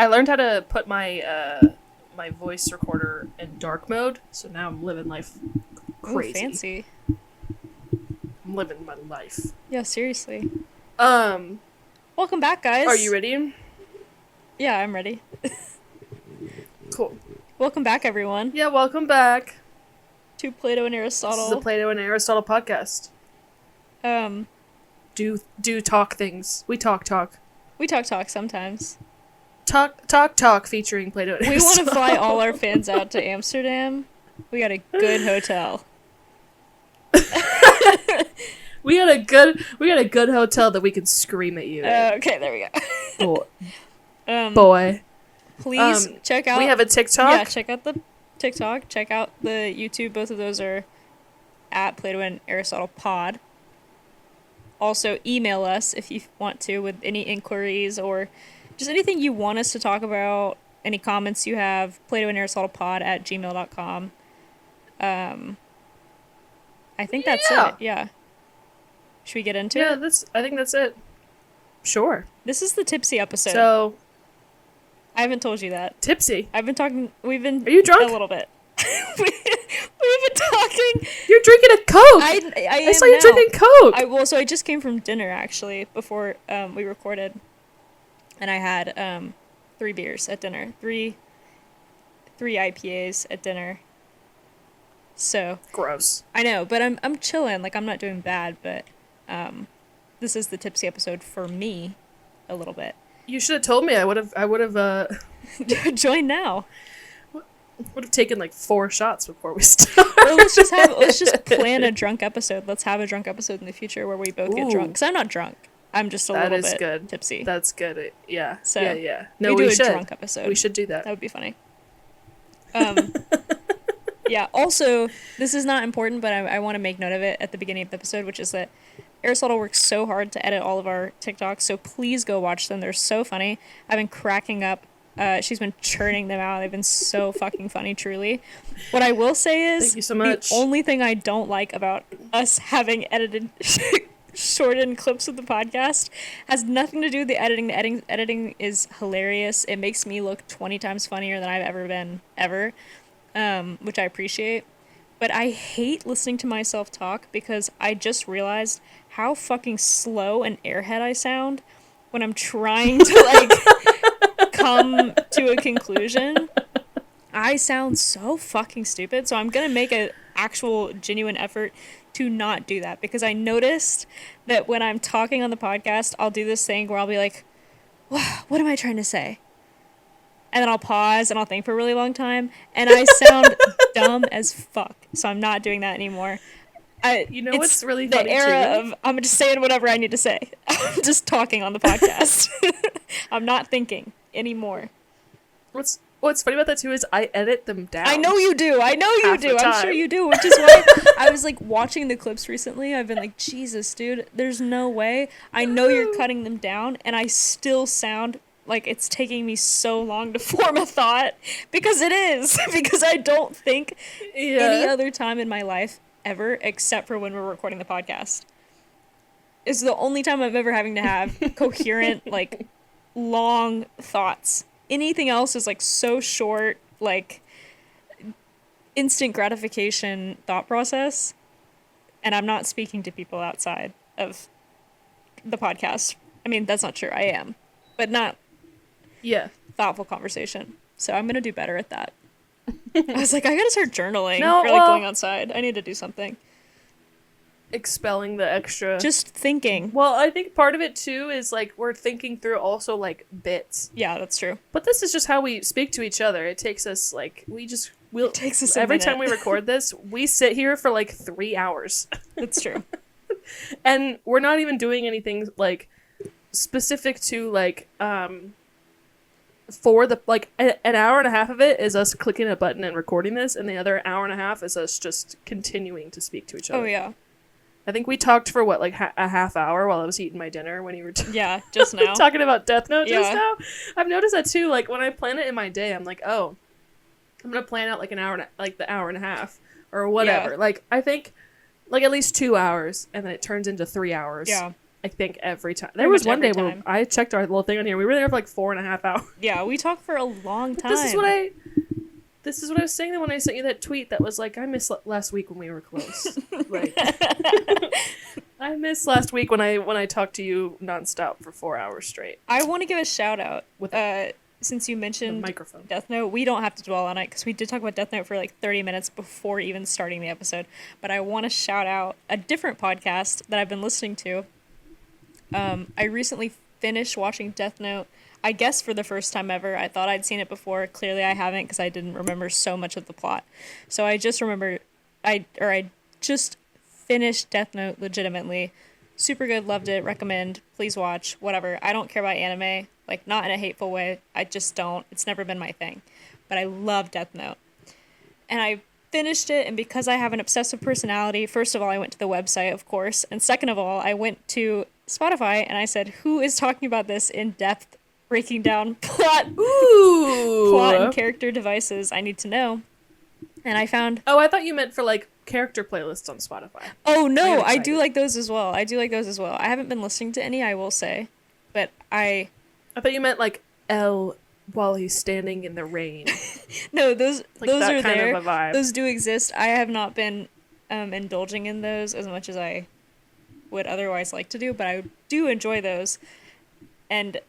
I learned how to put my my voice recorder in dark mode, so now I'm living life crazy. Ooh, fancy. I'm living my life. Yeah, seriously. Um, Welcome back, guys. are you ready? Yeah, I'm ready. Cool. Welcome back, everyone, Yeah, welcome back. to Plato and This Aristotle. is the Plato and Aristotle podcast. Do talk things. We talk. We talk sometimes. Talk featuring Plato and We want Aristotle. to fly all our fans out to Amsterdam. We got a good hotel. We got a good hotel that we can scream at you in. Okay, there we go. Boy. Please check out. We have a TikTok. Yeah, check out the TikTok. Check out the YouTube. Both of those are at Plato and Aristotle Pod. Also, email us if you want to with any inquiries or just anything you want us to talk about. Any comments you have. Plato and Aristotle Pod at gmail.com. I think that's it. Yeah. Should we get into it? Yeah, I think that's it. Sure. This is the tipsy episode. So, I haven't told you that. tipsy. I've been talking. We've been. Are you drunk? A little bit. We've been talking. You're drinking a Coke. I saw am you now. drinking Coke. So I just came from dinner actually before we recorded, and I had 3 beers at dinner. Three IPAs at dinner. So Gross. I know, but I'm chilling. Like I'm not doing bad, but this is the tipsy episode for me, a little bit. You should have told me. I would have Join now. would have taken like 4 shots before we started. Or let's just plan a drunk episode. Let's have a drunk episode in the future where we both get drunk. Because I'm not drunk. I'm just a little bit good. tipsy. That's good. Yeah. So yeah. No, we do should. a drunk episode. We should do that. That would be funny. Yeah, also, this is not important, but I want to make note of it at the beginning of the episode, which is that Aristotle works so hard to edit all of our TikToks, so please go watch them. They're so funny. I've been cracking up. She's been churning them out. They've been so fucking funny, truly. What I will say is, thank you so much. The only thing I don't like about us having edited shortened clips of the podcast has nothing to do with the editing. The editing is hilarious. It makes me look 20 times funnier than I've ever been, ever, which I appreciate. But I hate listening to myself talk because I just realized how fucking slow and airhead I sound when I'm trying to, come to a conclusion. I sound so fucking stupid, so I'm gonna make an actual genuine effort to not do that, because I noticed that when I'm talking on the podcast, I'll do this thing where I'll be like, what am I trying to say? And then I'll pause and I'll think for a really long time, and I sound dumb as fuck, so I'm not doing that anymore. What's really the funny era too? of I'm just saying whatever I need to say. I'm just talking on the podcast. I'm not thinking anymore. What's funny about that too is I edit them down. I know you do. I'm sure you do, which is why I was like watching the clips recently. I've been like, Jesus, dude, there's no way. I know you're cutting them down, and I still sound like it's taking me so long to form a thought, because it is. Because I don't think any other time in my life ever, except for when we're recording the podcast, is the only time I'm ever having to have coherent, like, long thoughts. Anything else is like so short, like instant gratification thought process. And I'm not speaking to people outside of the podcast. I mean, that's not true. I am, but not thoughtful conversation. So I'm going to do better at that. I was like, I got to start journaling or going outside. I need to do something. Expelling the extra. Just thinking. Well, I think part of it too is like we're thinking through also like bits. Yeah, that's true. But this is just how we speak to each other. It takes us like it takes us every time we record this, we sit here for like 3 hours. That's true. And we're not even doing anything like specific to like for the like an hour and a half of it is us clicking a button and recording this, and the other hour and a half is us just continuing to speak to each other. Oh yeah. I think we talked for a half hour while I was eating my dinner when you were just now talking about Death Note just now. I've noticed that too. Like when I plan it in my day, I'm like, oh, I'm gonna plan out like the hour and a half or whatever. Yeah. Like I think like at least 2 hours, and then it turns into 3 hours. Yeah. I think every time. There was one day where I checked our little thing on here. We were there for like 4.5 hours. Yeah, we talked for a long time. This is what I was saying when I sent you that tweet that was like, I missed last week when we were close. Like, I missed last week when I talked to you nonstop for 4 hours straight. I want to give a shout out with since you mentioned microphone. Death Note. We don't have to dwell on it because we did talk about Death Note for like 30 minutes before even starting the episode. But I want to shout out a different podcast that I've been listening to. I recently finished watching Death Note, I guess for the first time ever. I thought I'd seen it before. Clearly I haven't because I didn't remember so much of the plot. So I just remember, I just finished Death Note legitimately. Super good, loved it, recommend, please watch, whatever. I don't care about anime, like not in a hateful way. I just don't. It's never been my thing. But I love Death Note. And I finished it, and because I have an obsessive personality, first of all, I went to the website, of course, and second of all, I went to Spotify and I said, who is talking about this in depth, breaking down plot and character devices? I need to know. And I found... Oh, I thought you meant for, like, character playlists on Spotify. Oh, no, I do like those as well. I haven't been listening to any, I will say. But I thought you meant, like, L while he's standing in the rain. No, those like those that are kind there. Of a vibe. Those do exist. I have not been indulging in those as much as I would otherwise like to do, but I do enjoy those. And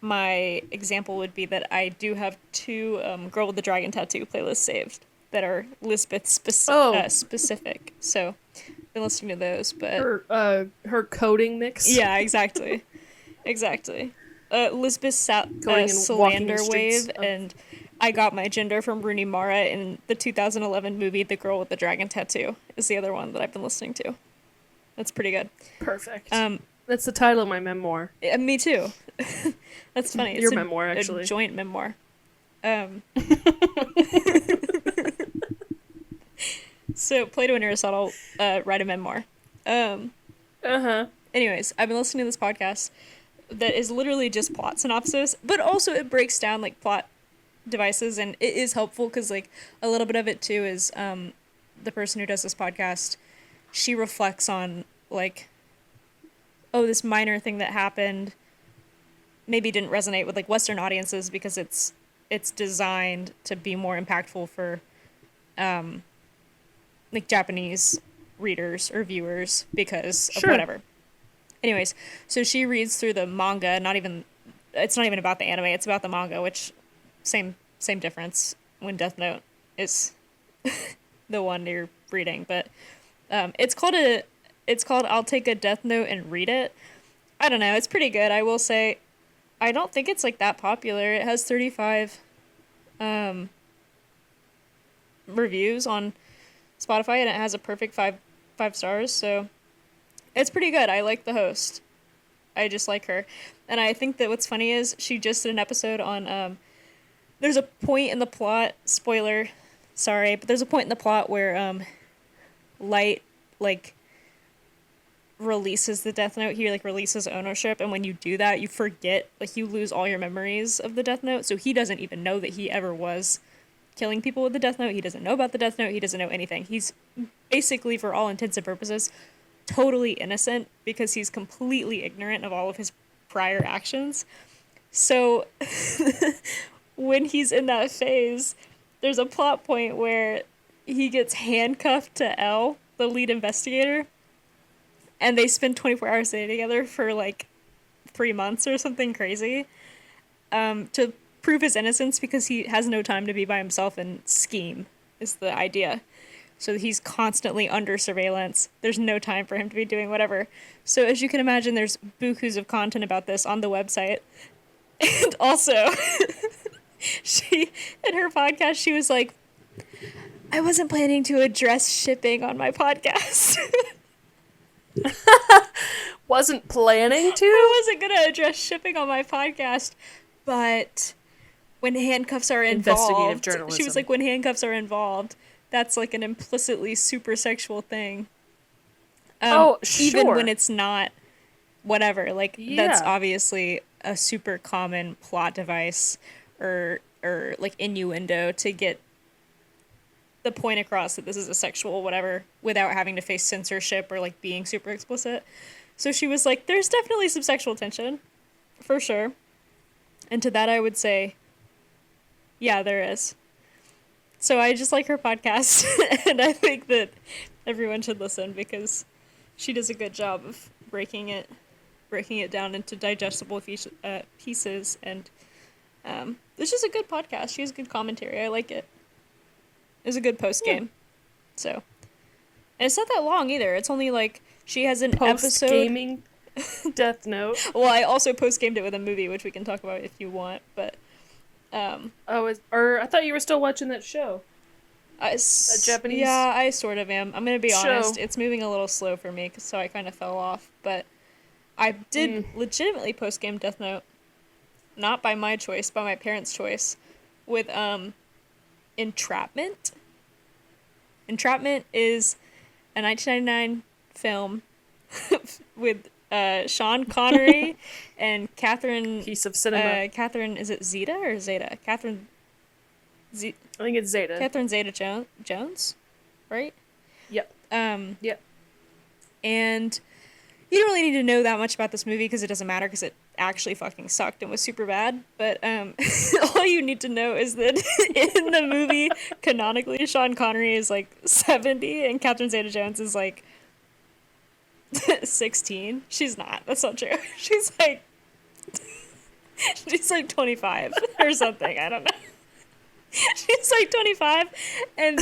my example would be that I do have 2 Girl with the Dragon Tattoo playlists saved that are Lisbeth specific. So I've been listening to those, but her coding mix. Yeah, exactly. Lisbeth Salander Wave, and I got my gender from Rooney Mara in the 2011 movie The Girl with the Dragon Tattoo is the other one that I've been listening to. That's pretty good. Perfect. That's the title of my memoir. Me too. That's funny. It's Your memoir, actually. A joint memoir. So Plato and Aristotle write a memoir. Anyways, I've been listening to this podcast that is literally just plot synopsis, but also it breaks down like plot devices, and it is helpful because like a little bit of it too is the person who does this podcast, she reflects on like, oh, this minor thing that happened maybe didn't resonate with like Western audiences because it's designed to be more impactful for like Japanese readers or viewers because of whatever. Anyways, so she reads through the manga, it's not even about the anime, it's about the manga, which same difference when Death Note is the one you're reading, but it's called I'll Take a Death Note and Read It. I don't know, it's pretty good. I will say I don't think it's like that popular. It has 35 reviews on Spotify, and it has a perfect 5 stars, so it's pretty good. I like the host. I just like her. And I think that what's funny is she just did an episode on there's a point in the plot, spoiler, sorry, but there's a point in the plot where Light like releases the Death Note. He like releases ownership, and when you do that, you forget, like you lose all your memories of the Death Note. So he doesn't even know that he ever was killing people with the Death Note. He doesn't know about the Death Note. He doesn't know anything. He's basically, for all intents and purposes, totally innocent because he's completely ignorant of all of his prior actions. So when he's in that phase, there's a plot point where he gets handcuffed to L, the lead investigator, and they spend 24 hours a day together for like 3 months or something crazy to prove his innocence because he has no time to be by himself and scheme is the idea. So he's constantly under surveillance. There's no time for him to be doing whatever. So as you can imagine, there's bukus of content about this on the website. And also, she, in her podcast, she was like, I wasn't planning to address shipping on my podcast. Wasn't planning to? I wasn't going to address shipping on my podcast, but when handcuffs are involved, investigative journalism. She was like, when handcuffs are involved, that's like an implicitly super sexual thing. Sure. Even when it's not, whatever. Like, that's obviously a super common plot device or like innuendo to get the point across that this is a sexual whatever without having to face censorship or like being super explicit. So she was like, there's definitely some sexual tension, for sure. And to that I would say, yeah, there is. So I just like her podcast, and I think that everyone should listen because she does a good job of breaking it down into digestible pieces, and it's just a good podcast. She has good commentary. I like it. It's a good post game. Yeah. So, and it's not that long either. It's only like she has an episode. Post-gaming Death Note. Well, I also post-gamed it with a movie, which we can talk about if you want, but or I thought you were still watching that show. That Japanese. Yeah, I sort of am. I'm gonna be honest. It's moving a little slow for me, so I kind of fell off. But I did legitimately post-game Death Note, not by my choice, by my parents' choice, with Entrapment. Entrapment is a 1999 film with Sean Connery and Catherine. Piece of cinema. Catherine, is it Zeta or Zeta? Catherine. I think it's Zeta. Catherine Zeta-Jones, right? Yep. Yep. And you don't really need to know that much about this movie because it doesn't matter because it actually fucking sucked and was super bad. But all you need to know is that in the movie, canonically, Sean Connery is like 70 and Catherine Zeta-Jones is like 16. She's not. That's not true. She's like 25 or something. I don't know. She's like 25, and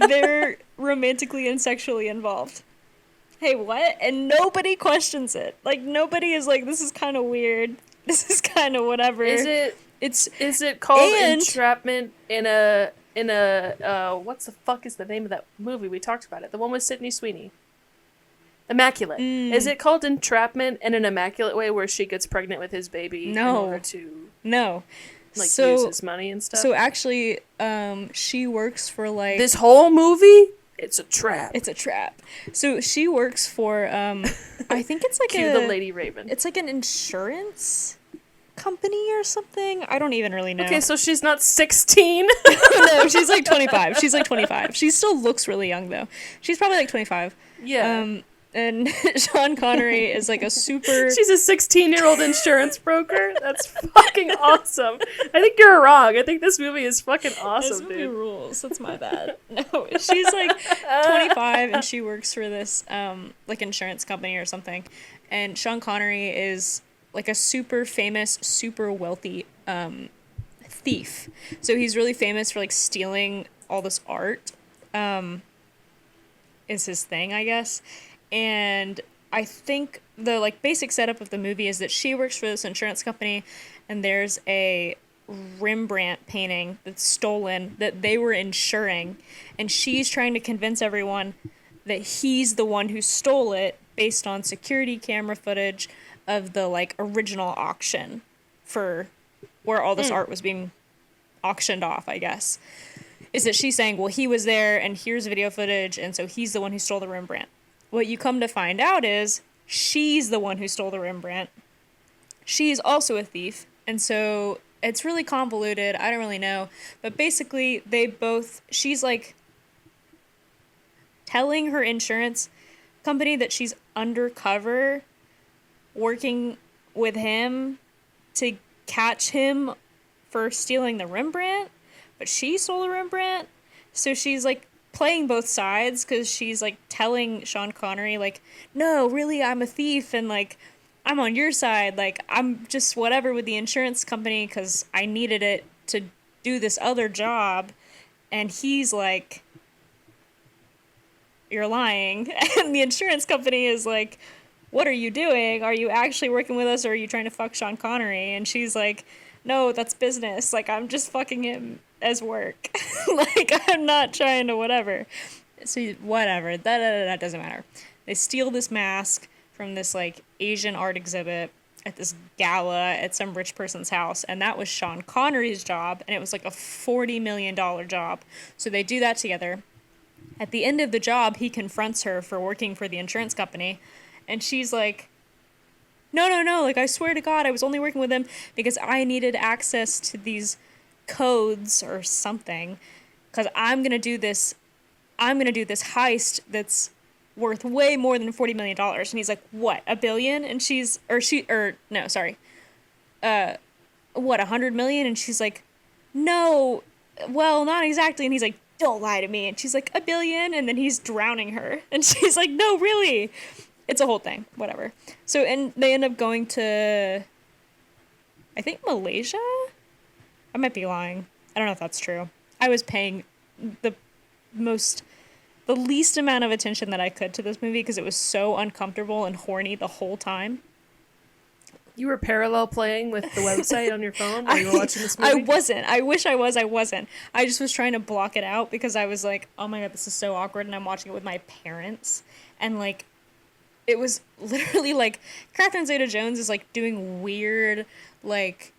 they're romantically and sexually involved. Hey, what? And nobody questions it. Like, nobody is like, this is kind of weird. This is kind of whatever. Is it called Entrapment in a what's the fuck is the name of that movie? We talked about it. The one with Sydney Sweeney. Immaculate. Is it called Entrapment in an immaculate way where she gets pregnant with his baby in order to use his money and stuff? So actually, she works for like this whole movie. It's a trap. It's a trap. So she works for I think it's like Cue the Lady Raven. It's like an insurance company or something. I don't even really know. Okay, so she's not 16. No, she's like 25. She's like 25. She still looks really young though. She's probably like 25. Yeah. And Sean Connery is like a super... She's a 16-year-old insurance broker? That's fucking awesome. I think you're wrong. I think this movie is fucking awesome, this movie rules. That's my bad. No, she's like 25 and she works for this like insurance company or something. And Sean Connery is like a super famous, super wealthy thief. So he's really famous for like stealing all this art. Is his thing, I guess. And I think the like basic setup of the movie is that she works for this insurance company and there's a Rembrandt painting that's stolen that they were insuring, and she's trying to convince everyone that he's the one who stole it based on security camera footage of the like original auction for where all this art was being auctioned off, I guess. Is that she's saying, well, he was there and here's video footage, and so he's the one who stole the Rembrandt. What you come to find out is she's the one who stole the Rembrandt. She's also a thief, and so it's really convoluted. I don't really know. But basically, she's like telling her insurance company that she's undercover working with him to catch him for stealing the Rembrandt, but she stole the Rembrandt. So she's like playing both sides because she's like telling Sean Connery like, no, really, I'm a thief and like I'm on your side, like I'm just whatever with the insurance company because I needed it to do this other job. And he's like, you're lying. And the insurance company is like, what are you doing? Are you actually working with us or are you trying to fuck Sean Connery? And she's like, no, that's business, like I'm just fucking him as work. Like, I'm not trying to whatever. So, whatever. That doesn't matter. They steal this mask from this, like, Asian art exhibit at this gala at some rich person's house, and that was Sean Connery's job, and it was, like, a $40 million job. So they do that together. At the end of the job, he confronts her for working for the insurance company, and she's like, no, like, I swear to God, I was only working with him because I needed access to these codes or something, because I'm gonna do this heist that's worth way more than $40 million. And he's like, what, $1 billion? And what, 100 million? And she's like, no, well, not exactly. And he's like, don't lie to me. And she's like, $1 billion. And then he's drowning her. And she's like, no, really. It's a whole thing. Whatever. So, and they end up going to, I think, Malaysia? I might be lying. I don't know if that's true. I was paying the least amount of attention that I could to this movie because it was so uncomfortable and horny the whole time. You were parallel playing with the website on your phone while you were watching this movie? I wasn't. I wish I was. I wasn't. I just was trying to block it out because I was like, oh my God, this is so awkward. And I'm watching it with my parents. And like, it was literally like, Catherine Zeta-Jones is like doing weird, like,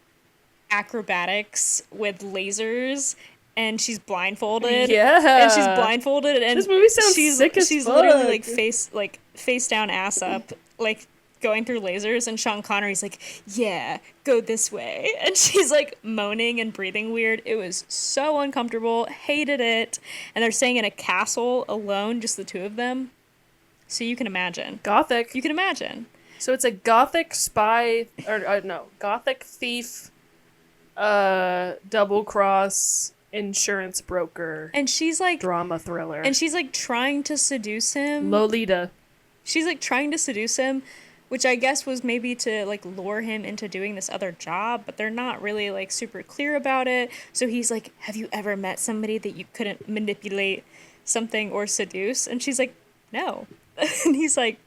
acrobatics with lasers. And she's blindfolded. Yeah. And she's blindfolded. And this movie sounds sick as she's fuck. literally like face down, ass up, like going through lasers. And Sean Connery's like, yeah, go this way. And she's like moaning and breathing weird. It was so uncomfortable. Hated it. And they're staying in a castle alone, just the two of them. So you can imagine. Gothic. You can imagine. So it's a gothic spy, gothic thief, double cross, insurance broker, and she's like drama thriller, and she's like trying to seduce him. Lolita. She's like trying to seduce him, which I guess was maybe to like lure him into doing this other job, but they're not really like super clear about it. So he's like, have you ever met somebody that you couldn't manipulate something or seduce? And she's like, no. And he's like,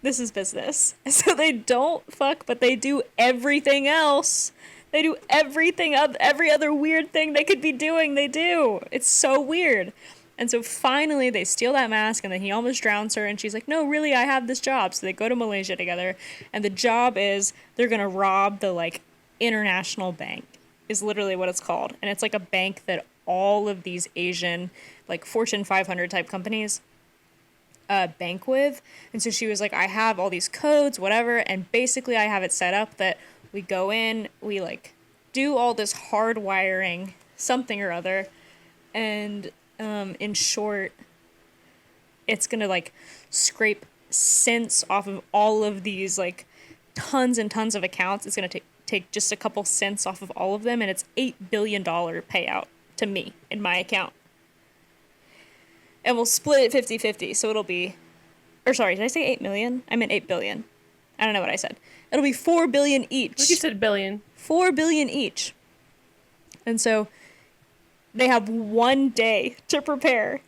this is business. So they don't fuck, but they do everything else. They do everything, every other weird thing they could be doing, they do. It's so weird. And so finally they steal that mask, and then he almost drowns her, and she's like, no, really, I have this job. So they go to Malaysia together, and the job is they're going to rob the, like, international bank, is literally what it's called. And it's like a bank that all of these Asian, like, Fortune 500 type companies bank with. And so she was like, I have all these codes, whatever, and basically I have it set up that we go in, we, like, do all this hard wiring, something or other, and, in short, it's gonna, like, scrape cents off of all of these, like, tons and tons of accounts. It's gonna take just a couple cents off of all of them, and it's $8 billion payout to me in my account. And we'll split it 50-50, so it'll be, or sorry, did I say 8 million? I meant 8 billion. I don't know what I said. It'll be 4 billion each. Like you said, billion. 4 billion each. And so they have 1 day to prepare,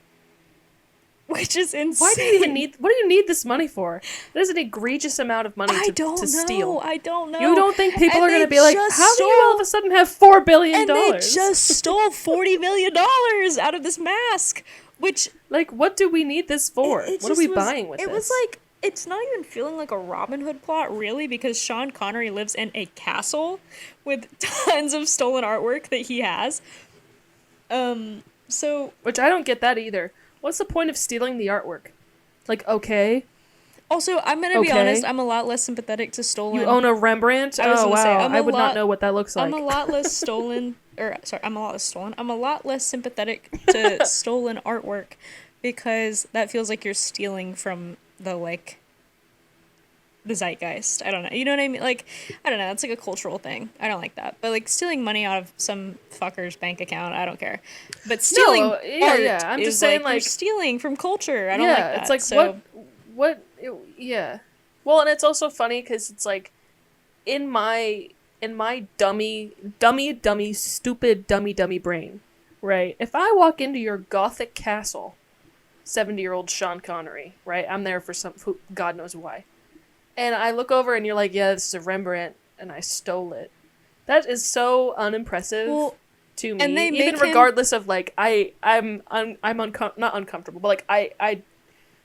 which is insane. What do you need this money for? There's an egregious amount of money to steal. I don't know. You don't think people are going to be like, how do you all of a sudden have $4 billion? And they just stole $40 million out of this mask, which... Like, what do we need this for? What are we buying with this? It was like, it's not even feeling like a Robin Hood plot, really, because Sean Connery lives in a castle with tons of stolen artwork that he has. Which I don't get that either. What's the point of stealing the artwork? Like, okay. Also, I'm going to be honest, I'm a lot less sympathetic to stolen... You own a Rembrandt? Oh, wow. I would not know what that looks like. I'm a lot less I'm a lot less sympathetic to stolen artwork because that feels like you're stealing from the, like, the zeitgeist. I don't know. You know what I mean? Like, I don't know. It's like a cultural thing. I don't like that. But, like, stealing money out of some fucker's bank account, I don't care. But stealing art I'm just saying, like, you're stealing from culture. I don't like that. It's like, so. Well, and it's also funny because it's like, in my dummy, stupid, dummy brain, right? If I walk into your gothic castle, 70-year-old Sean Connery, right? I'm there for God knows why. And I look over and you're like, yeah, this is a Rembrandt, and I stole it. That is so unimpressive to me. And they even regardless of, like, I'm not uncomfortable, but, like, I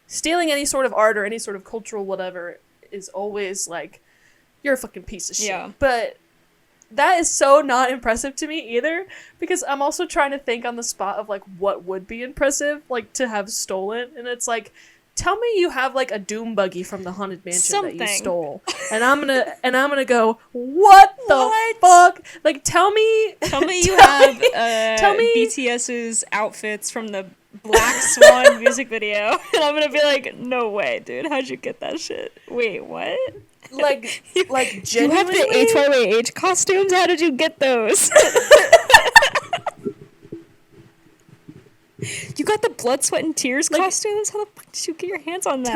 stealing any sort of art or any sort of cultural whatever is always like, you're a fucking piece of shit. Yeah. But that is so not impressive to me either, because I'm also trying to think on the spot of, like, what would be impressive, like, to have stolen. And it's like, tell me you have, like, a doom buggy from the Haunted Mansion that you stole. And I'm gonna go, what the fuck? Like, tell me you have BTS's outfits from the Black Swan music video, and I'm gonna be like, no way, dude, how'd you get that shit? Wait, what? Like genuinely? You have the HYH costumes? How did you get those? You got the blood, sweat, and tears costumes? How the fuck did you get your hands on that?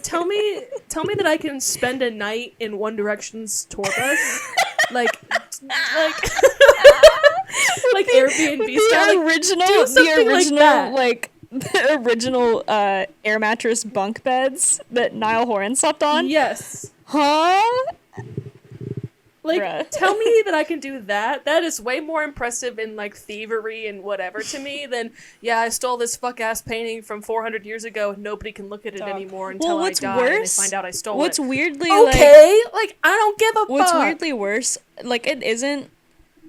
Tell me that I can spend a night in One Direction's tour bus, like Airbnb style, the original air mattress bunk beds that Niall Horan slept on. Yes. Huh? Like, Bruh. Tell me that I can do that. That is way more impressive in, like, thievery and whatever to me than, yeah, I stole this fuck-ass painting from 400 years ago and nobody can look at it anymore until I die and they find out I stole what's it. Weirdly, okay, like, I don't give a fuck. What's weirdly worse, like, it isn't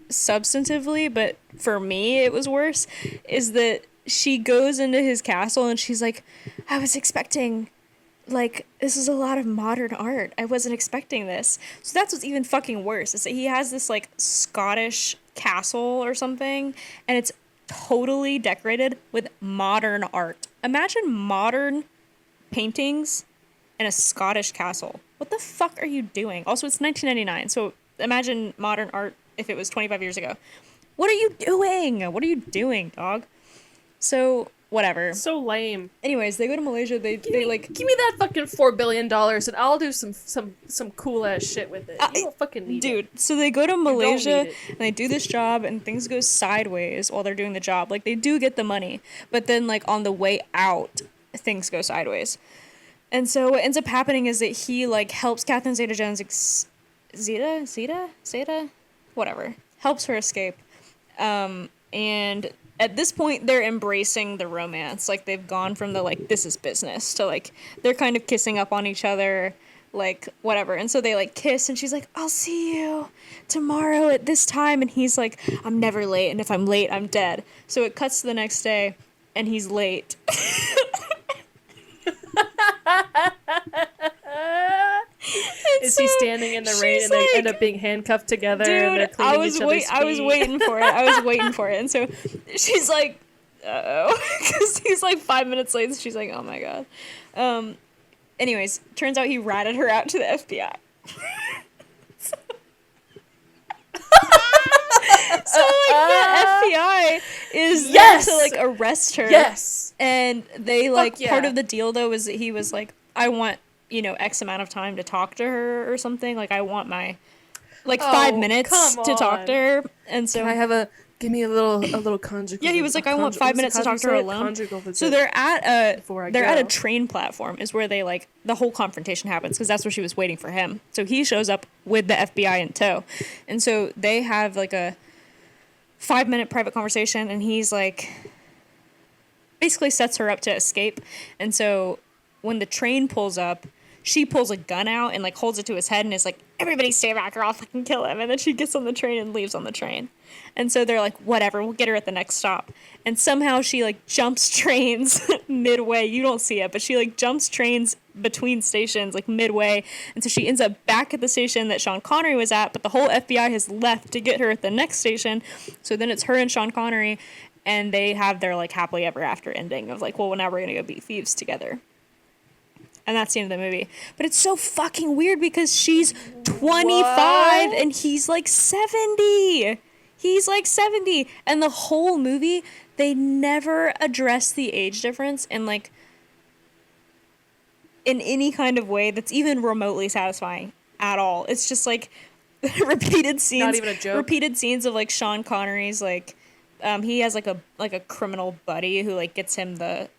substantively, but for me it was worse, is that she goes into his castle and she's like, I was expecting... like, this is a lot of modern art. I wasn't expecting this. So that's what's even fucking worse, is that he has this, like, Scottish castle or something, and it's totally decorated with modern art. Imagine modern paintings in a Scottish castle. What the fuck are you doing? Also, it's 1999, so imagine modern art if it was 25 years ago. What are you doing? What are you doing, dog? So... whatever. So lame. Anyways, they go to Malaysia. They give me that fucking $4 billion and I'll do some cool ass shit with it. You don't fucking need it. Dude, so they go to Malaysia and they do this job and things go sideways while they're doing the job. Like, they do get the money, but then, like, on the way out, things go sideways. And so what ends up happening is that he, like, helps Catherine Zeta-Jones Zeta? Whatever. Helps her escape. And at this point, they're embracing the romance. Like, they've gone from the, like, this is business to, like, they're kind of kissing up on each other, like, whatever. And so they, like, kiss, and she's like, I'll see you tomorrow at this time. And he's like, I'm never late, and if I'm late, I'm dead. So it cuts to the next day, and he's late. Is he standing in the rain and they end up being handcuffed together and they're cleaning each other's feet? I was waiting for it. And so she's like, uh-oh. Because he's like 5 minutes late. So she's like, oh my God. Anyways, turns out he ratted her out to the FBI. So, like, the FBI is there to, like, arrest her. Yes. And they, like, part of the deal, though, is that he was like, I want, you know, X amount of time to talk to her or something. Like, I want my, like, 5 minutes to talk to her. And so... Can I give me a little conjugal... Yeah, he was like, I want 5 minutes to talk to her alone. So they're at a train platform is where they, like, the whole confrontation happens, because that's where she was waiting for him. So he shows up with the FBI in tow. And so they have, like, a 5-minute private conversation, and he's, like, basically sets her up to escape. And so when the train pulls up, she pulls a gun out and, like, holds it to his head and is like, everybody stay back or I'll fucking kill him. And then she gets on the train and leaves on the train. And so they're like, whatever, we'll get her at the next stop. And somehow she, like, jumps trains midway. You don't see it, but she, like, jumps trains between stations, like, midway. And so she ends up back at the station that Sean Connery was at, but the whole FBI has left to get her at the next station. So then it's her and Sean Connery, and they have their, like, happily ever after ending of, like, well, now we're gonna go beat thieves together. And that's the end of the movie. But it's so fucking weird because she's 25 and he's like 70. He's like 70. And the whole movie, they never address the age difference in, like, in any kind of way that's even remotely satisfying at all. It's just like repeated scenes. Not even a joke. Repeated scenes of, like, Sean Connery's, like, he has like a criminal buddy who, like, gets him the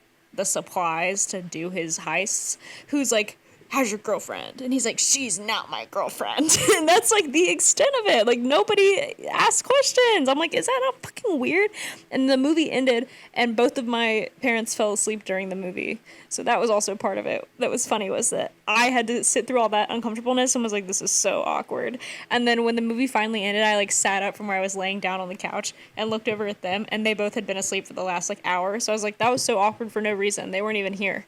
supplies to do his heists, who's like, how's your girlfriend? And he's like, she's not my girlfriend. And that's, like, the extent of it. Like, nobody asks questions. I'm like, is that not fucking weird? And the movie ended, and both of my parents fell asleep during the movie. So that was also part of it. That was funny, was that I had to sit through all that uncomfortableness and was like, this is so awkward. And then when the movie finally ended, I, like, sat up from where I was laying down on the couch and looked over at them, and they both had been asleep for the last, like, hour. So I was like, that was so awkward for no reason. They weren't even here.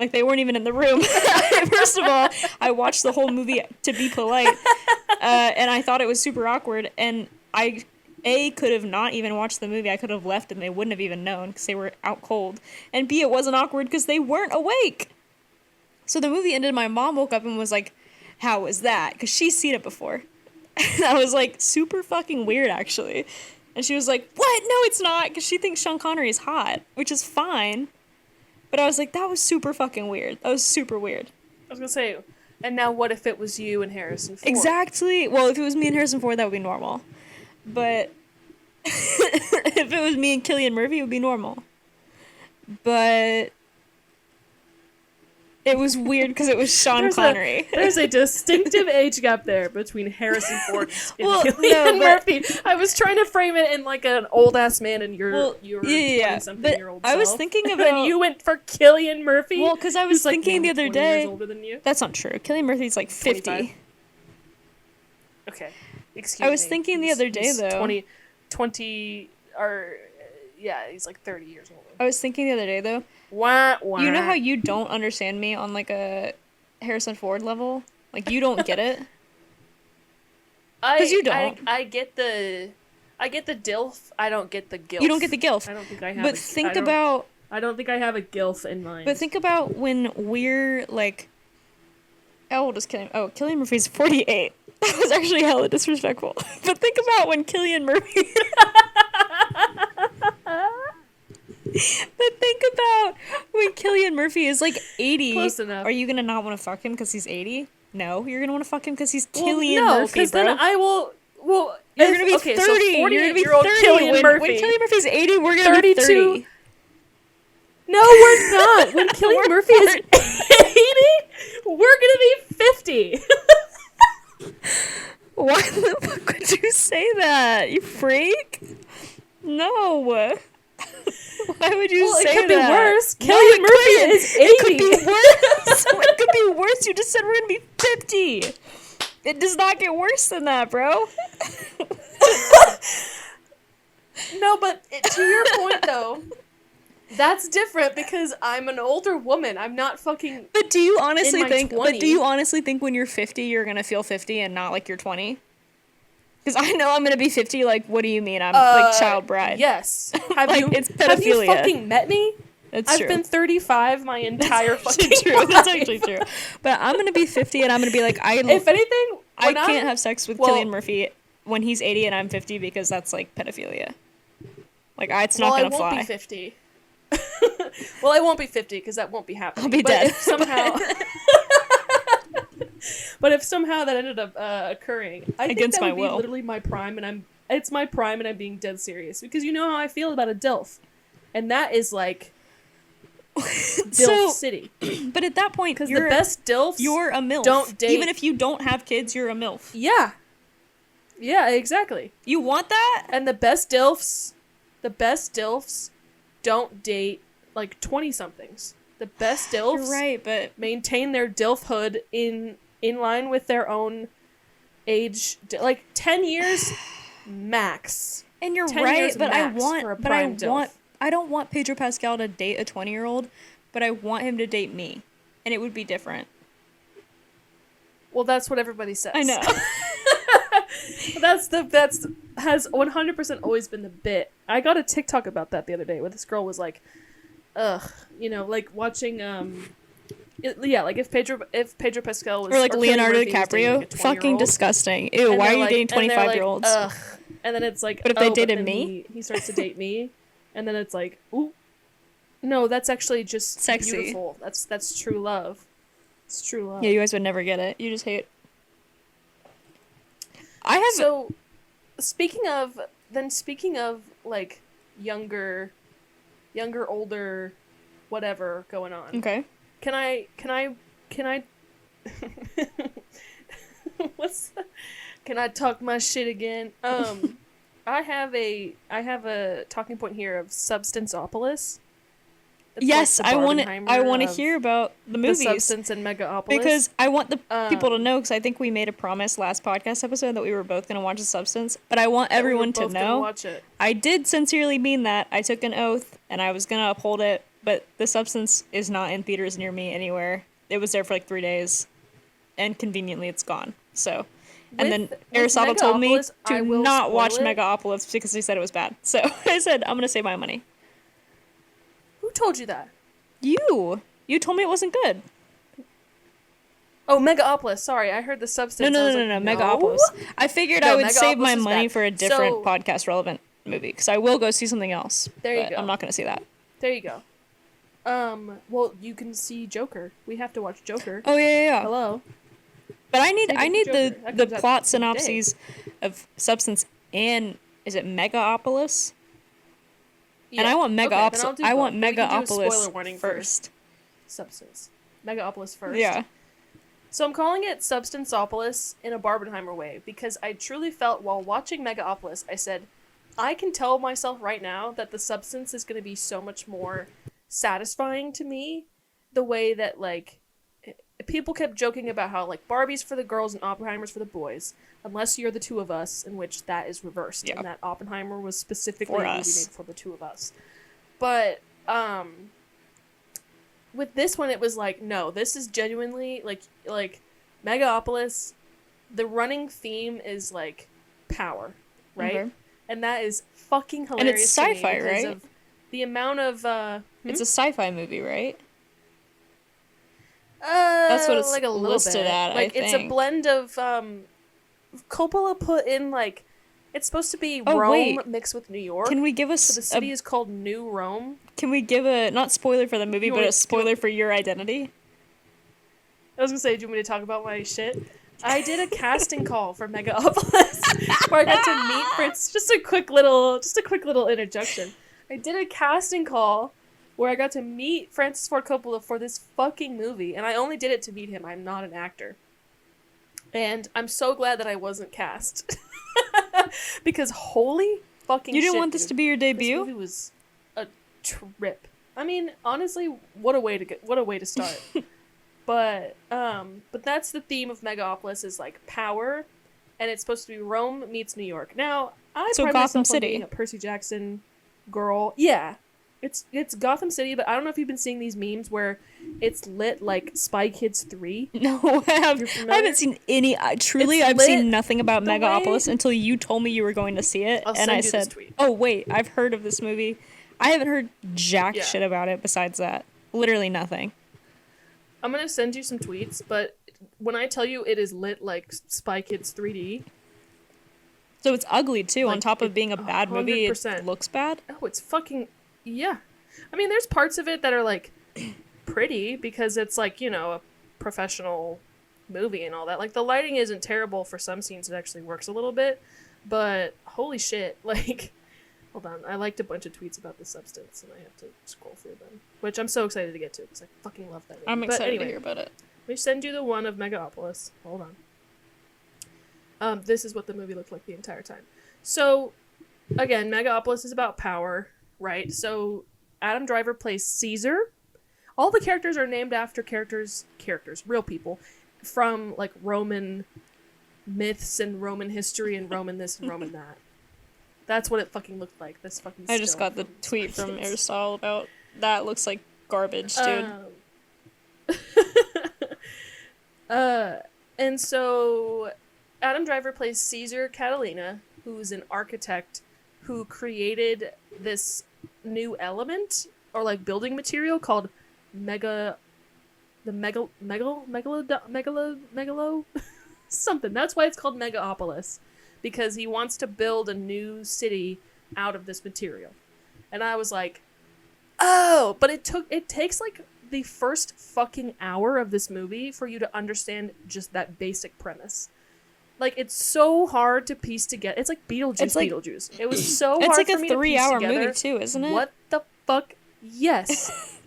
Like, they weren't even in the room. First of all, I watched the whole movie to be polite, and I thought it was super awkward, and I A, could have not even watched the movie. I could have left and they wouldn't have even known because they were out cold. And B, it wasn't awkward because they weren't awake. So the movie ended, my mom woke up and was like, how was that? Because she's seen it before. And I was like, super fucking weird, actually. And she was like, what? No, it's not. Because she thinks Sean Connery is hot, which is fine. But I was like, that was super fucking weird. That was super weird. I was going to say, and now what if it was you and Harrison Ford? Exactly. Well, if it was me and Harrison Ford, that would be normal. But if it was me and Cillian Murphy, it would be normal. But it was weird because it was Sean Connery. There's a distinctive age gap there between Harrison Ford and Cillian Murphy. I was trying to frame it in like an old ass man and your 20-something-year-old self. I was thinking about. And you went for Cillian Murphy. Well, because I was thinking the other day. Years older than you. That's not true. Cillian Murphy's like 50. 25. Okay, excuse me. I was thinking the other day though. 20 or yeah, he's like 30 years older. I was thinking the other day though. Wah, wah. You know how you don't understand me on like a Harrison Ford level? Like you don't get it. Because you don't. I get the DILF. I don't get the GILF. You don't get the GILF. I don't think I have. But think about. I don't think I have a GILF in mind. But think about when we're like. How old is Cillian? Oh, Cillian Murphy's 48. That was actually hella disrespectful. But think about when Cillian Murphy. But think about when Cillian Murphy is like 80. Close enough. Are you gonna not want to fuck him because he's 80? No, you're gonna want to fuck him because he's Cillian Murphy, bro. No, because then I will. Well, you're gonna be 30. So you're gonna be 30. Cillian Murphy. When Cillian Murphy's 80, we're gonna 32. Be 30. No, we're not. When Cillian Murphy is 80, we're gonna be 50. Why the fuck would you say that? You freak? No. Why would you say that? Well, it could be worse. Cillian Murphy is 80. It could be worse. It could be worse. You just said we're gonna be 50. It does not get worse than that, bro. No, but to your point, though, that's different because I'm an older woman. I'm not fucking. But do you honestly think? 20s. But do you honestly think when you're 50, you're gonna feel 50 and not like you're 20? Because I know I'm gonna be 50. Like, what do you mean? I'm like child bride. Yes. It's pedophilia. Have you fucking met me? That's true. I've been 35 my entire fucking life. That's actually true. But I'm gonna be 50 and I'm gonna be like, if anything, I can't have sex with Cillian Murphy when he's 80 and I'm 50 because that's like pedophilia. Like, it's not gonna fly. I won't be 50. Well, I won't be 50 because that won't be happening. I'll be dead. But if somehow that ended up occurring, I against think that my would will. be literally my prime, and it's my prime, and I'm being dead serious because you know how I feel about a DILF, and that is like DILF City. But at that point, because the best DILFs, you're a MILF. Don't date. Even if you don't have kids, you're a MILF. Yeah, exactly. You want that? And the best DILFs don't date like 20-somethings. The best DILFs, you're right, but maintain their DILFhood in line with their own age, like 10 years max. And you're right, but I don't want Pedro Pascal to date a 20-year-old, but I want him to date me, and it would be different. Well, that's what everybody says. I know. that's has 100% always been the bit. I got a TikTok about that the other day where this girl was like, ugh, like watching like if Pedro Pascal was or like Leonardo DiCaprio, fucking disgusting. Ew, why are you dating 25-year-olds? Ugh. And then it's like, but if they dated me, he starts to date me, and then it's like, ooh, no, that's actually just sexy. Beautiful. That's true love. It's true love. Yeah, you guys would never get it. You just hate. So, speaking of like younger, older, whatever going on. Okay. Can I can I talk my shit again? I have a talking point here of Substanceopolis. Yes, I want to hear about the movies. The Substance and Megaopolis. Because I want the people to know, because I think we made a promise last podcast episode that we were both going to watch The Substance, but I want everyone to know. Watch it. I did sincerely mean that. I took an oath, and I was going to uphold it, but The Substance is not in theaters near me anywhere. It was there for like 3 days, and conveniently it's gone. So, And then Aristotle told me to not watch it. Megaopolis because he said it was bad. So I said, I'm going to save my money. Who told you that? You. You told me it wasn't good. Oh, Megaopolis. Sorry, I heard the substance. No, Megaopolis. I figured I would save my money for a different podcast relevant movie because I will go see something else. There you go. I'm not going to see that. There you go. Well, you can see Joker. We have to watch Joker. Oh yeah. Hello. But I need the plot synopses of Substance and is it Megaopolis? Yeah. And I want Megaopolis. Okay, I want Megaopolis first. Substance. Megaopolis first. Yeah. So I'm calling it Substanceopolis in a Barbenheimer way because I truly felt while watching Megaopolis, I said, I can tell myself right now that the substance is going to be so much more satisfying to me the way that, like, people kept joking about how, like, Barbie's for the girls and Oppenheimer's for the boys, unless you're the two of us, in which that is reversed, and that Oppenheimer was specifically made for the two of us. But, with this one, it was like, no, this is genuinely, like, Megaopolis, the running theme is, like, power, right? Mm-hmm. And that is fucking hilarious. And it's sci-fi, right? Of the amount of, It's a sci-fi movie, right? That's what it's like a listed bit. At, like, I think. It's a blend of, Coppola put in, like, it's supposed to be Rome mixed with New York. Can we give us... So the city is called New Rome. Can we give a, not spoiler for the movie, but a spoiler for your identity? I was gonna say, do you want me to talk about my shit? I did a casting call for Megaopolis where I got to meet Prince. Just a quick little interjection. I did a casting call where I got to meet Francis Ford Coppola for this fucking movie, and I only did it to meet him. I'm not an actor. And I'm so glad that I wasn't cast. Because holy fucking shit. You didn't want this to be your debut? This movie was a trip. I mean, honestly, what a way to start. But that's the theme of Megaopolis is like power, and it's supposed to be Rome meets New York. Now, I pride myself on being a Percy Jackson girl. Yeah, it's Gotham City, but I don't know if you've been seeing these memes where it's lit like Spy Kids 3. No, I haven't seen any. I've seen nothing about Megaopolis until you told me you were going to see it, and I said, "Oh wait, I've heard of this movie." I haven't heard jack shit about it besides that. Literally nothing. I'm going to send you some tweets, but when I tell you it is lit like Spy Kids 3D... So it's ugly, too. Like, on top of being a bad 100%. Movie, it looks bad? Oh, it's fucking... Yeah. I mean, there's parts of it that are, like, pretty, because it's, like, you know, a professional movie and all that. Like, the lighting isn't terrible for some scenes. It actually works a little bit. But, holy shit, like... Hold on, I liked a bunch of tweets about the substance, and I have to scroll through them. Which I'm so excited to get to, because I fucking love that movie. I'm excited to hear about it. Let me send you the one of Megaopolis. Hold on. This is what the movie looked like the entire time. So, again, Megaopolis is about power, right? So, Adam Driver plays Caesar. All the characters are named after characters, real people, from, like, Roman myths and Roman history and Roman this and Roman that. That's what it fucking looked like. This fucking. I just got the tweet from Aristotle about that. Looks like garbage, dude. And so Adam Driver plays Caesar Catalina, who's an architect who created this new element or like building material called megalo something. That's why it's called Megaopolis. Because he wants to build a new city out of this material. And I was like, oh, but it takes like the first fucking hour of this movie for you to understand just that basic premise. Like, it's so hard to piece together. It's like Beetlejuice. It was so hard for me to piece together. It's like a 3-hour movie too, isn't it? What the fuck? Yes.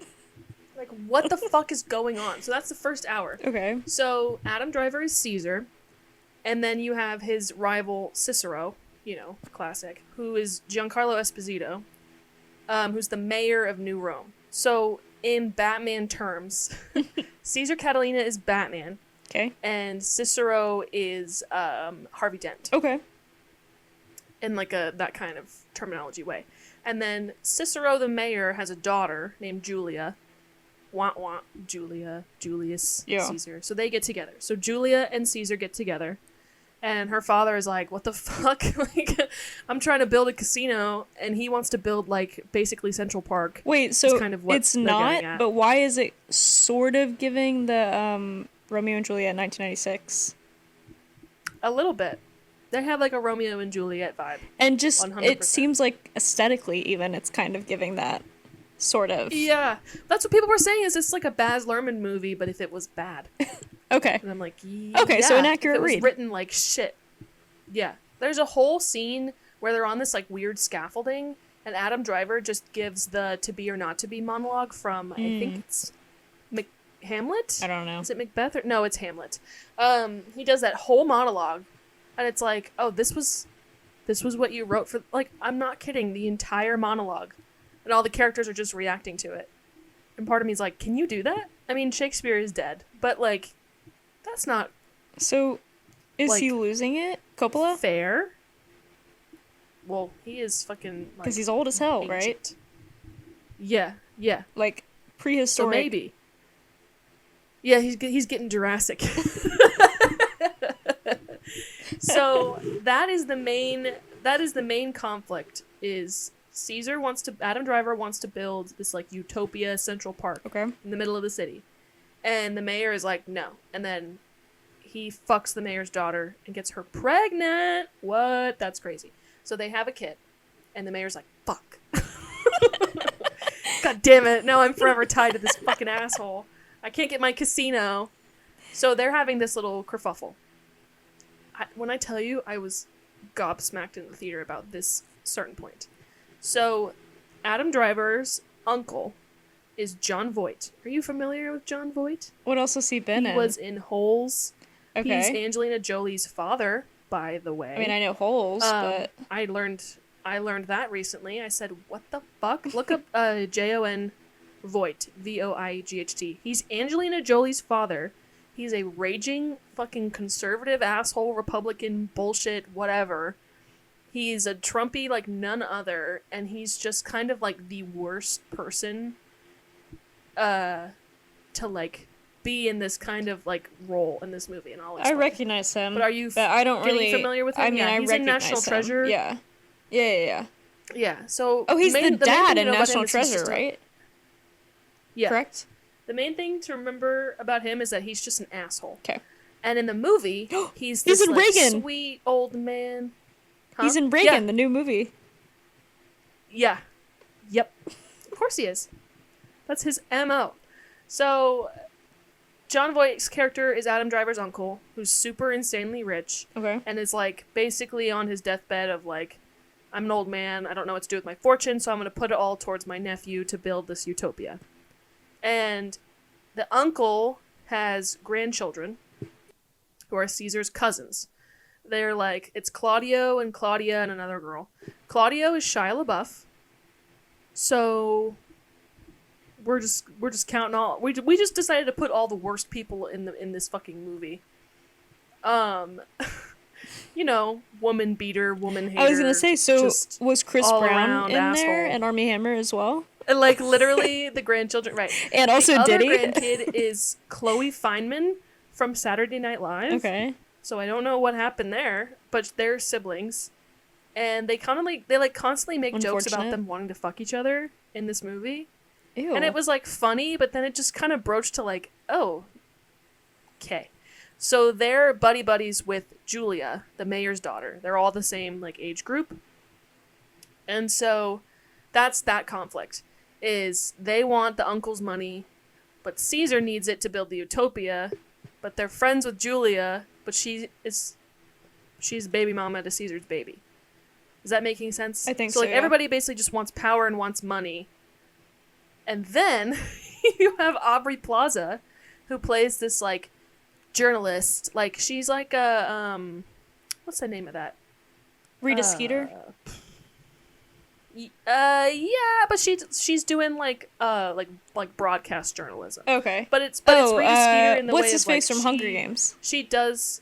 Like, what the fuck is going on? So that's the first hour. Okay. So Adam Driver is Caesar. And then you have his rival Cicero, you know, classic, who is Giancarlo Esposito, who's the mayor of New Rome. So, in Batman terms, Caesar Catalina is Batman. Okay. And Cicero is Harvey Dent. Okay. In like that kind of terminology way. And then Cicero, the mayor, has a daughter named Julia. Julius, Caesar. So they get together. So Julia and Caesar get together. And her father is like, what the fuck? Like, I'm trying to build a casino, and he wants to build, like, basically Central Park. Wait, so kind of what it's they're not, getting at. but why is it sort of giving the Romeo and Juliet 1996? A little bit. They have, like, a Romeo and Juliet vibe. And just, 100%. it seems like aesthetically even, it's kind of giving that, sort of. Yeah. That's what people were saying, is this like a Baz Luhrmann movie, but if it was bad. Okay. And I'm like, yeah. Okay, so an accurate if it was read. written like shit. Yeah. There's a whole scene where they're on this like weird scaffolding, and Adam Driver just gives the to be or not to be monologue from I think it's Hamlet? I don't know. Is it Macbeth? No, it's Hamlet. He does that whole monologue, and it's like, oh, this was what you wrote for, like, I'm not kidding, the entire monologue, and all the characters are just reacting to it. And part of me is like, can you do that? I mean, Shakespeare is dead, but like, that's not So, is like, he losing it? Coppola? fair. Well, he is fucking like, Because he's old as hell, ancient. right? Yeah. Like, So prehistoric. maybe. Yeah, he's getting Jurassic. So that is the main conflict. Is Adam Driver wants to build this like utopia Central Park Okay. in the middle of the city, and the mayor is like no, and then he fucks the mayor's daughter and gets her pregnant. What? That's crazy. So they have a kid, and the mayor's like fuck. God damn it! Now I'm forever tied to this fucking asshole. I can't get my casino. So they're having this little kerfuffle. When I tell you, I was gobsmacked in the theater about this certain point. So, Adam Driver's uncle is John Voight. Are you familiar with John Voight? What else has he been in? He was in Holes. Okay. He's Angelina Jolie's father, by the way. I mean, I know Holes, but... I learned that recently. I said, what the fuck? Look up Jon Voight. Voight. He's Angelina Jolie's father. He's a raging fucking conservative asshole Republican bullshit whatever. He's a Trumpy like none other, and he's just kind of like the worst person to like be in this kind of like role in this movie, and I'll explain. I recognize him. But are you I don't getting really familiar with him? I mean, yeah, I he's in recognize National him. Treasure. Yeah. Yeah. Yeah. So Oh, he's the main dad thing in to know about him National is he's Treasure, just right? Yeah. Correct? The main thing to remember about him is that he's just an asshole. Okay. And in the movie, he's this in like, Reagan. sweet old man. Huh? He's in Reagan, the new movie. Yeah. Yep. Of course he is. That's his MO. So, John Voight's character is Adam Driver's uncle, who's super insanely rich. Okay. And is, like, basically on his deathbed of, like, I'm an old man, I don't know what to do with my fortune, so I'm going to put it all towards my nephew to build this utopia. And the uncle has grandchildren who are Caesar's cousins. They're like, it's Claudio and Claudia and another girl. Claudio is Shia LaBeouf. So we're just counting all. We just decided to put all the worst people in this fucking movie. You know, woman beater, woman hater. I was gonna say, so was Chris Brown in asshole. there and Armie Hammer as well? And, like, literally the grandchildren, right? And also the Diddy. other grandkid is Chloe Fineman from Saturday Night Live. Okay. So I don't know what happened there, but they're siblings, and they kind of like constantly make jokes about them wanting to fuck each other in this movie. Ew. And it was like funny, but then it just kind of broached to like, oh, okay. So they're buddies with Julia, the mayor's daughter. They're all the same like age group, and so that's that conflict. Is they want the uncle's money, but Caesar needs it to build the utopia. But they're friends with Julia, but she's baby mama to Caesar's baby. Is that making sense? I think so. Like, yeah. everybody basically just wants power and wants money. And then you have Aubrey Plaza, who plays this like journalist. Like, she's like a what's the name of that? Rita Skeeter. Yeah, but she's doing like broadcast journalism. Okay. But it's Rita Skeeter in the what's way his of, like, face from Hunger Games? She does.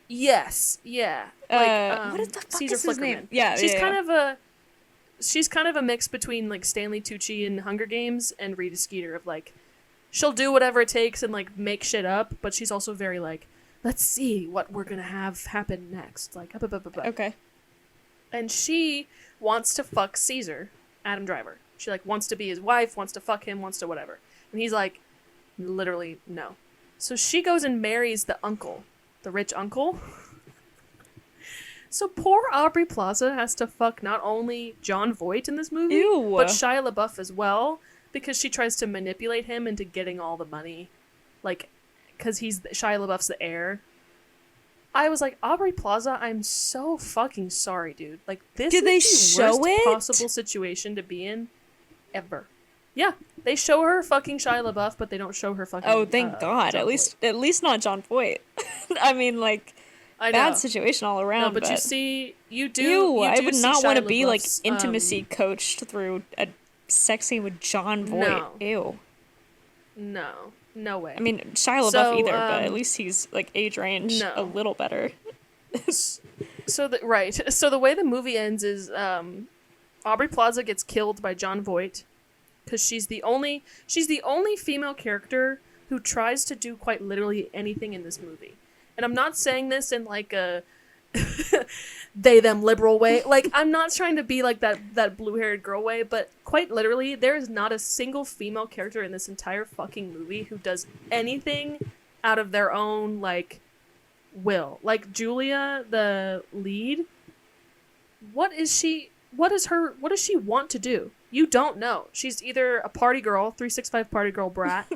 Yes, yeah. Like, what the fuck Caesar is his Flickerman. name? Yeah, she's yeah, kind of a mix between like Stanley Tucci in Hunger Games and Rita Skeeter of like, she'll do whatever it takes and like make shit up, but she's also very like, let's see what we're gonna have happen next. Like, Okay. and she wants to fuck Caesar, Adam Driver. She like wants to be his wife, wants to fuck him, wants to whatever. And he's like, literally no. So she goes and marries the uncle, the rich uncle. So poor Aubrey Plaza has to fuck not only Jon Voight in this movie, Ew. but Shia LaBeouf as well, because she tries to manipulate him into getting all the money. Like, because Shia LaBeouf's the heir. I was like, Aubrey Plaza, I'm so fucking sorry, dude. Like, this Did they is the show worst it? possible situation to be in ever. Yeah, they show her fucking Shia LaBeouf, but they don't show her fucking. Oh, thank God! Jon At Voight. least not Jon Voight. I mean, like, I know. bad situation all around. No, but you see, you do. I would not want to be like LaBeouf's, intimacy coached through a sex scene with Jon Voight. No. Ew. No way. I mean, Shia LaBeouf either, but at least he's like age range a little better. So the way the movie ends is Aubrey Plaza gets killed by Jon Voight because she's the only female character who tries to do quite literally anything in this movie. And I'm not saying this in like a they them liberal way. Like, I'm not trying to be like that blue-haired girl way, but quite literally there is not a single female character in this entire fucking movie who does anything out of their own like will. Like Julia, the lead, what does she want to do? You don't know. She's either a party girl, 365 party girl brat,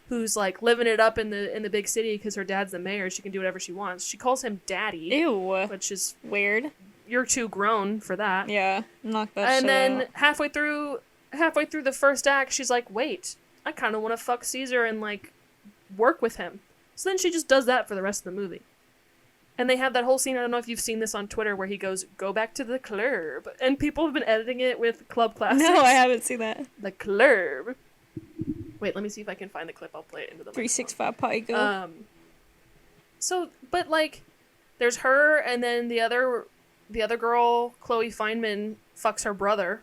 who's like living it up in the big city because her dad's the mayor. She can do whatever she wants. She calls him daddy. Ew. Which is weird. You're too grown for that. Yeah, knock that and shit then out. halfway through the first act, she's like, wait, I kind of want to fuck Caesar and like work with him. So then she just does that for the rest of the movie. And they have that whole scene, I don't know if you've seen this on Twitter, where he goes, go back to the club. And people have been editing it with club classics. No, I haven't seen that. The club. Wait, let me see if I can find the clip. I'll play it into the 365 Pi Go. So, but like, there's her, and then the other girl, Chloe Fineman, fucks her brother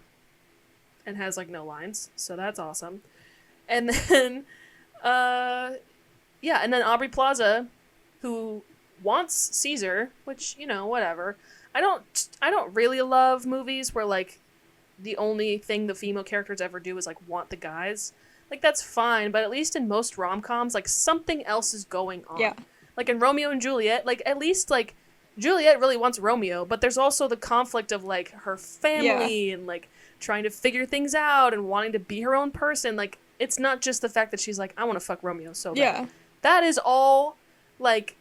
and has like no lines. So that's awesome. And then, yeah, and then Aubrey Plaza, who wants Caesar, which, you know, whatever. I don't really love movies where like the only thing the female characters ever do is like want the guys. Like, that's fine, but at least in most rom-coms, like, something else is going on. Yeah. Like in Romeo and Juliet, like, at least like Juliet really wants Romeo, but there's also the conflict of like her family and like trying to figure things out and wanting to be her own person. Like, it's not just the fact that she's like, I want to fuck Romeo so bad. Yeah. That is all like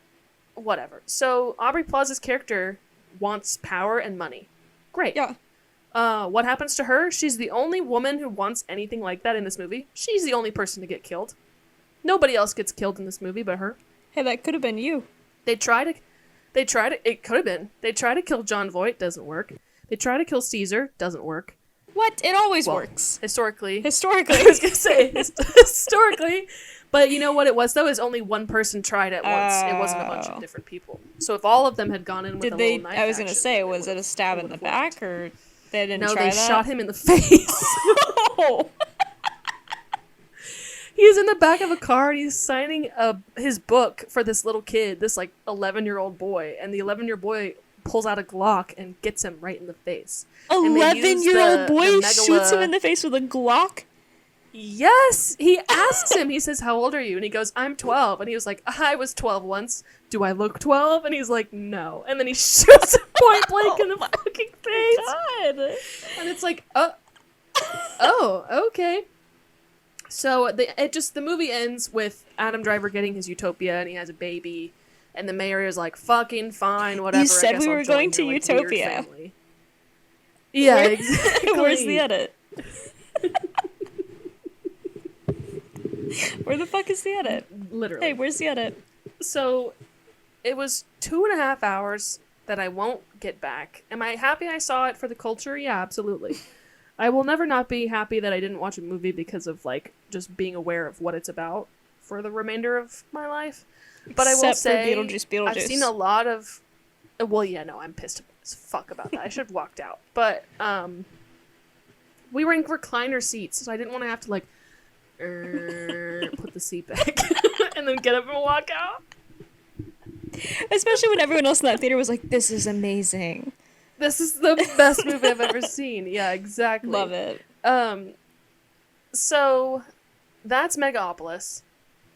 whatever. So Aubrey Plaza's character wants power and money. Great. Yeah. What happens to her? She's the only woman who wants anything like that in this movie. She's the only person to get killed. Nobody else gets killed in this movie but her. Hey, that could have been you. It could have been. They try to kill Jon Voight, doesn't work. They try to kill Caesar, doesn't work. What? It always works. Historically. I was gonna say, historically. But you know what it was, though, is only one person tried at once. It wasn't a bunch of different people. So if all of them had gone in with a little knife I was going to action, say, was it a stab in the back, or they didn't no, try that? No, they shot him in the face. Oh. He's in the back of a car, and he's signing his book for this little kid, this, like, 11-year-old boy. And the 11-year-old boy pulls out a Glock and gets him right in the face. 11-year-old boy shoots him in the face with a Glock? Yes! He asks him, he says, how old are you? And he goes, I'm 12. And he was like, I was 12 once. Do I look 12? And he's like, no. And then he shoots him point blank in the fucking face. God. And it's like, oh, okay. So the movie ends with Adam Driver getting his utopia, and he has a baby, and the mayor is like, fucking fine, whatever. You said we were going to Utopia. Yeah, exactly. Where's the edit? Where the fuck is the edit? Literally. Hey, where's the edit? So, it was 2.5 hours that I won't get back. Am I happy I saw it for the culture? Yeah, absolutely. I will never not be happy that I didn't watch a movie because of, like, just being aware of what it's about for the remainder of my life. But I will say, Beetlejuice. I've seen a lot of... Well, yeah, no, I'm pissed as fuck about that. I should have walked out. But, we were in recliner seats, so I didn't want to have to, like, put the seat back and then get up and walk out. Especially when everyone else in that theater was like, "This is amazing. This is the best movie I've ever seen." Yeah, exactly. Love it. So that's Megaopolis.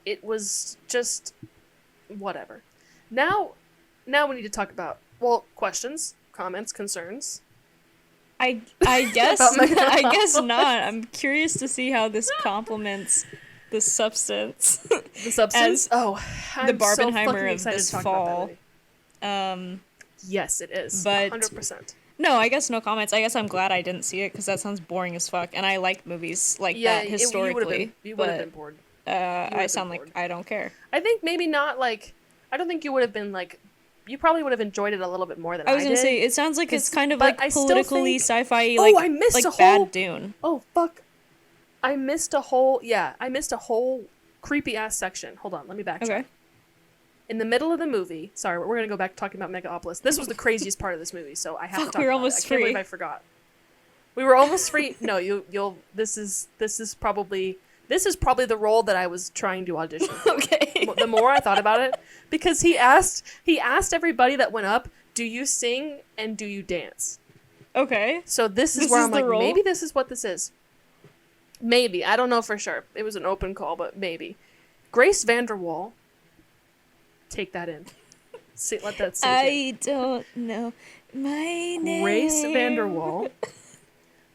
It was just whatever. Now we need to talk about, well, questions, comments, concerns. I guess I guess not. I'm curious to see how this complements the substance. The substance? I'm the Barbenheimer so of this fall. Yes, it is. But 100%. No, I guess no comments. I guess I'm glad I didn't see it because that sounds boring as fuck. And I like movies like that historically. You would have been bored. I sound like I don't care. I think maybe not like, I don't think you would have been like, you probably would have enjoyed it a little bit more than I did. I was going to say, it sounds like it's kind of like politically sci-fi, I missed a whole, bad Dune. Oh, fuck. I missed a whole creepy ass section. Hold on, let me backtrack. Okay. In the middle of the movie, sorry, we're going to go back to talking about Megaopolis. This was the craziest part of this movie, so I have to talk about it. Almost free. I can't believe I forgot. We were almost free. No, you'll this is probably the role that I was trying to audition for. Okay. The more I thought about it, because he asked everybody that went up, "Do you sing and do you dance?" Okay. So this is where I'm like, maybe this is what this is. Maybe. I don't know for sure. It was an open call, but maybe. Grace VanderWaal. Take that in. Let that sink in. I don't know my name. Grace VanderWaal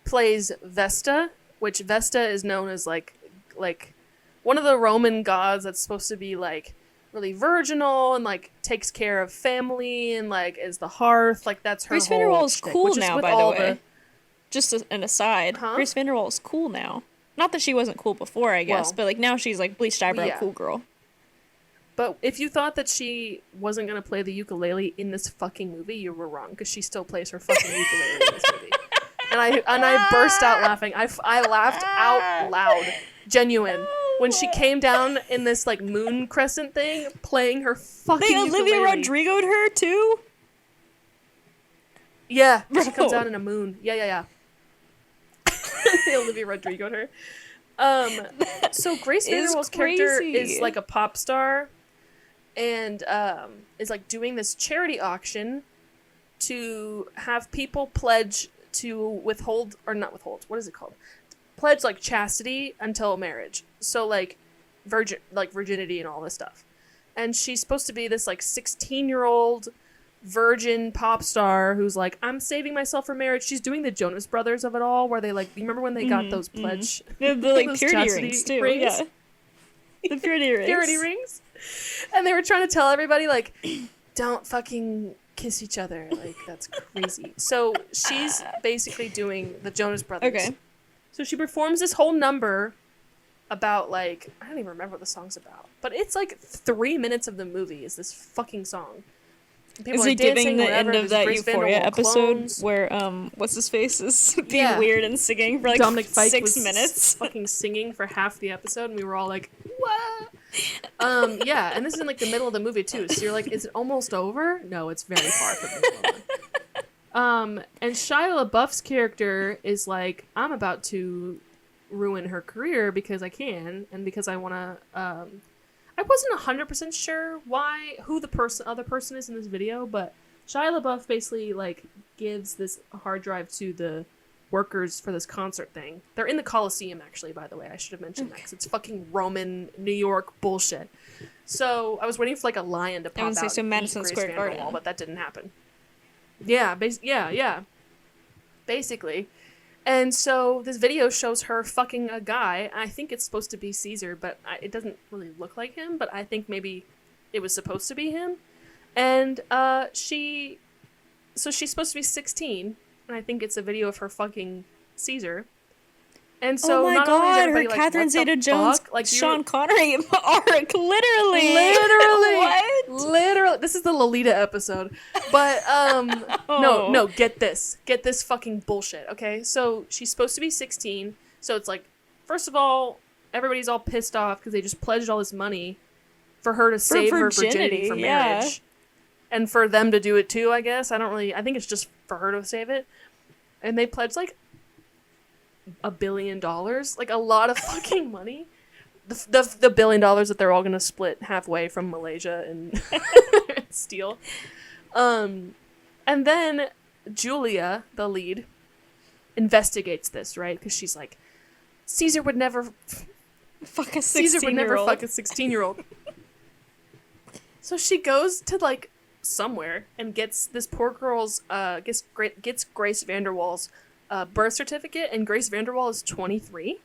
plays Vesta, which Vesta is known as like one of the Roman gods that's supposed to be like really virginal and like takes care of family and like is the hearth. Like that's her Grace whole VanderWaal is shtick, cool now, by the way. Just an aside. Huh? Grace VanderWaal is cool now. Not that she wasn't cool before, I guess, but like now she's like bleached eyebrow cool girl. But if you thought that she wasn't going to play the ukulele in this fucking movie, you were wrong, because she still plays her fucking ukulele in this movie. And I burst out laughing. I laughed out loud. Genuine. When she came down in this like moon crescent thing, playing her fucking ukulele. They Olivia Rodrigo'd her too? Yeah, she comes out in a moon. Yeah. They Olivia Rodrigo'd her. So Grace VanderWaal's character is like a pop star. And is like doing this charity auction to have people pledge to withhold, or not withhold, what is it called? Pledge like chastity until marriage. So like virginity and all this stuff. And she's supposed to be this like 16-year-old virgin pop star who's like, I'm saving myself for marriage. She's doing the Jonas Brothers of it all, where they like, you remember when they got those pledge? The like purity rings too. Rings? Yeah. The purity rings. Purity rings. And they were trying to tell everybody, like, don't fucking kiss each other. Like, that's crazy. So she's basically doing the Jonas Brothers. Okay. So she performs this whole number about, like, I don't even remember what the song's about. But it's, like, 3 minutes of the movie is this fucking song. People is it giving the end of that Euphoria episode where, what's his face is being weird and singing for, like, Dominic Fike 6 minutes? Fucking singing for half the episode, and we were all like, what? Yeah, and this is in like the middle of the movie too, so you're like, is it almost over? No, it's very far from being over. And Shia LaBeouf's character is like, I'm about to ruin her career because I can, and because I want to. I wasn't 100% sure who the other person is in this video, but Shia LaBeouf basically like gives this hard drive to the workers for this concert thing. They're in the Coliseum, actually, by the way. I should have mentioned that because it's fucking Roman New York bullshit. So I was waiting for like a lion to pop out. So Madison Square Garden, but that didn't happen. Yeah, yeah, basically. And so this video shows her fucking a guy. I think it's supposed to be Caesar, but it doesn't really look like him. But I think maybe it was supposed to be him. And she's supposed to be 16. And I think it's a video of her fucking Caesar. And so, oh my not god, only is everybody her like, Catherine Zeta-Jones, like, Sean Connery arc, literally. What? Literally. This is the Lolita episode. But, no, get this fucking bullshit, okay? So, she's supposed to be 16, so it's like, first of all, everybody's all pissed off because they just pledged all this money for her to save her virginity for marriage. And for them to do it too, I guess. I think it's just for her to save it. And they pledged like $1 billion, like a lot of fucking money. the $1 billion that they're all gonna split halfway from Malaysia and steal. And then Julia, the lead, investigates this, right? Because she's like, Caesar would never fuck a 16-year-old. Caesar would never fuck a 16-year-old. So she goes to like somewhere and gets this poor girl's gets Grace Vanderwaal's birth certificate, and Grace Vanderwaal is 23.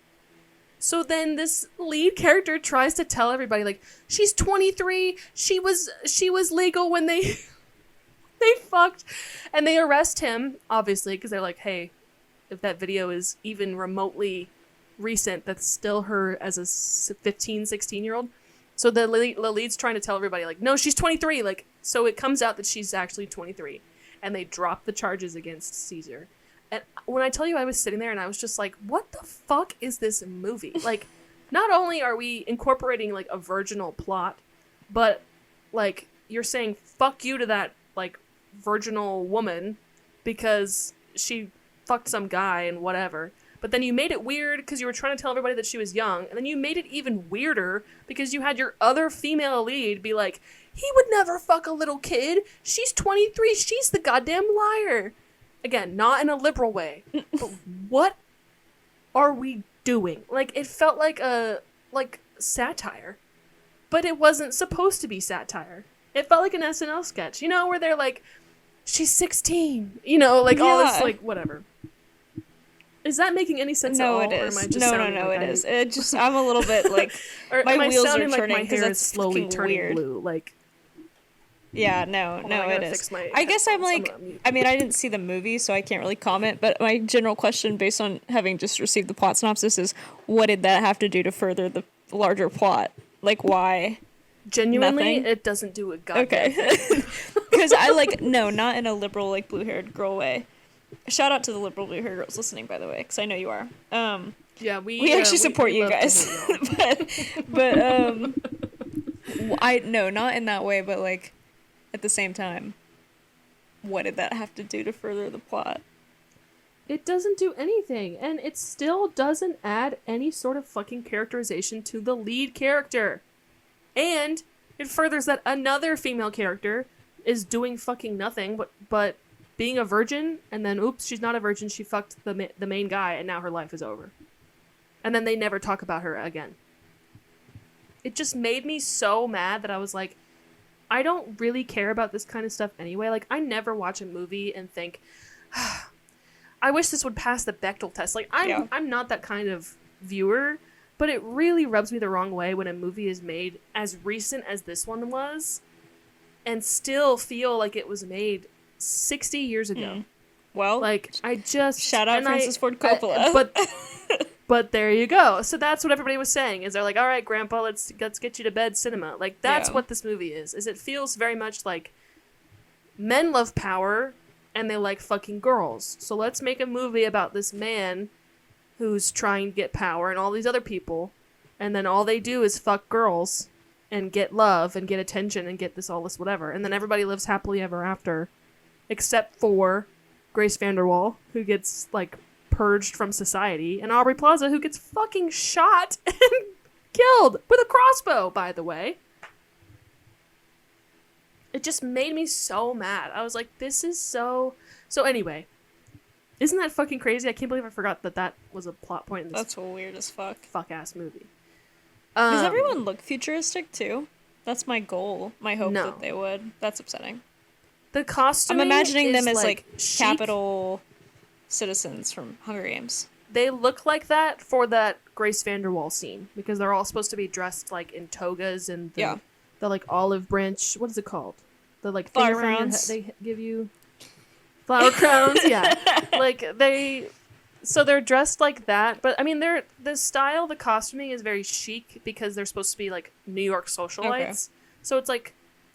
So then this lead character tries to tell everybody like she's 23. She was legal when they they fucked, and they arrest him obviously because they're like, hey, if that video is even remotely recent, that's still her as a 15, 16-year-old. So the lead's trying to tell everybody like, no, she's 23. Like, so it comes out that she's actually 23, and they drop the charges against Caesar. And when I tell you, I was sitting there and I was just like, what the fuck is this movie? Like, not only are we incorporating like a virginal plot, but like you're saying fuck you to that like virginal woman because she fucked some guy and whatever. But then you made it weird because you were trying to tell everybody that she was young. And then you made it even weirder because you had your other female lead be like, he would never fuck a little kid. She's 23. She's the goddamn liar. Again, not in a liberal way. But what are we doing? Like, it felt like a satire. But it wasn't supposed to be satire. It felt like an SNL sketch, you know, where they're like, she's 16. You know, like all this, like, whatever. Is that making any sense at all? No, it is. Or am I just No, it is. It just, I'm a little bit like, or my wheels are like turning my because hair that's is slowly turning weird. blue. Like, yeah, no, it is. I guess I'm like, I mean, I didn't see the movie, so I can't really comment, but my general question, based on having just received the plot synopsis, is what did that have to do to further the larger plot? Like, why? Genuinely, Nothing? it doesn't do a goddamn thing. Because I like, no, not in a liberal, like, blue-haired girl way. Shout out to the liberal blue-haired girls listening, by the way, because I know you are. Yeah, we actually support you guys. but no, not in that way, but like, at the same time, what did that have to do to further the plot? It doesn't do anything, and it still doesn't add any sort of fucking characterization to the lead character. And it furthers that another female character is doing fucking nothing but being a virgin, and then oops, she's not a virgin, she fucked the main guy, and now her life is over. And then they never talk about her again. It just made me so mad that I was like, I don't really care about this kind of stuff anyway. Like, I never watch a movie and think, I wish this would pass the Bechdel test. Like, I'm not that kind of viewer, but it really rubs me the wrong way when a movie is made as recent as this one was and still feel like it was made 60 years ago. Well, like, I just... Shout out Francis Ford Coppola. But there you go. So that's what everybody was saying. Is they're like, all right, Grandpa, let's get you to bed cinema. Like, that's what this movie is. Is it feels very much like men love power and they like fucking girls. So let's make a movie about this man who's trying to get power and all these other people. And then all they do is fuck girls and get love and get attention and get all this whatever. And then everybody lives happily ever after. Except for Grace Vanderwaal, who gets, like, purged from society, and Aubrey Plaza, who gets fucking shot and killed with a crossbow, by the way. It just made me so mad. I was like, this is so... So anyway, isn't that fucking crazy? I can't believe I forgot that was a plot point in this. That's weird as fuck. Fuck-ass movie. Does everyone look futuristic, too? That's my goal. My hope that they would. That's upsetting. The costume. I'm imagining them as like capital citizens from Hunger Games. They look like that for that Grace Vanderwaal scene because they're all supposed to be dressed like in togas and the like olive branch. What is it called? The like flower crowns. They give you flower crowns. Yeah, like so they're dressed like that. But I mean, the style, the costuming is very chic because they're supposed to be like New York socialites. Okay. So it's like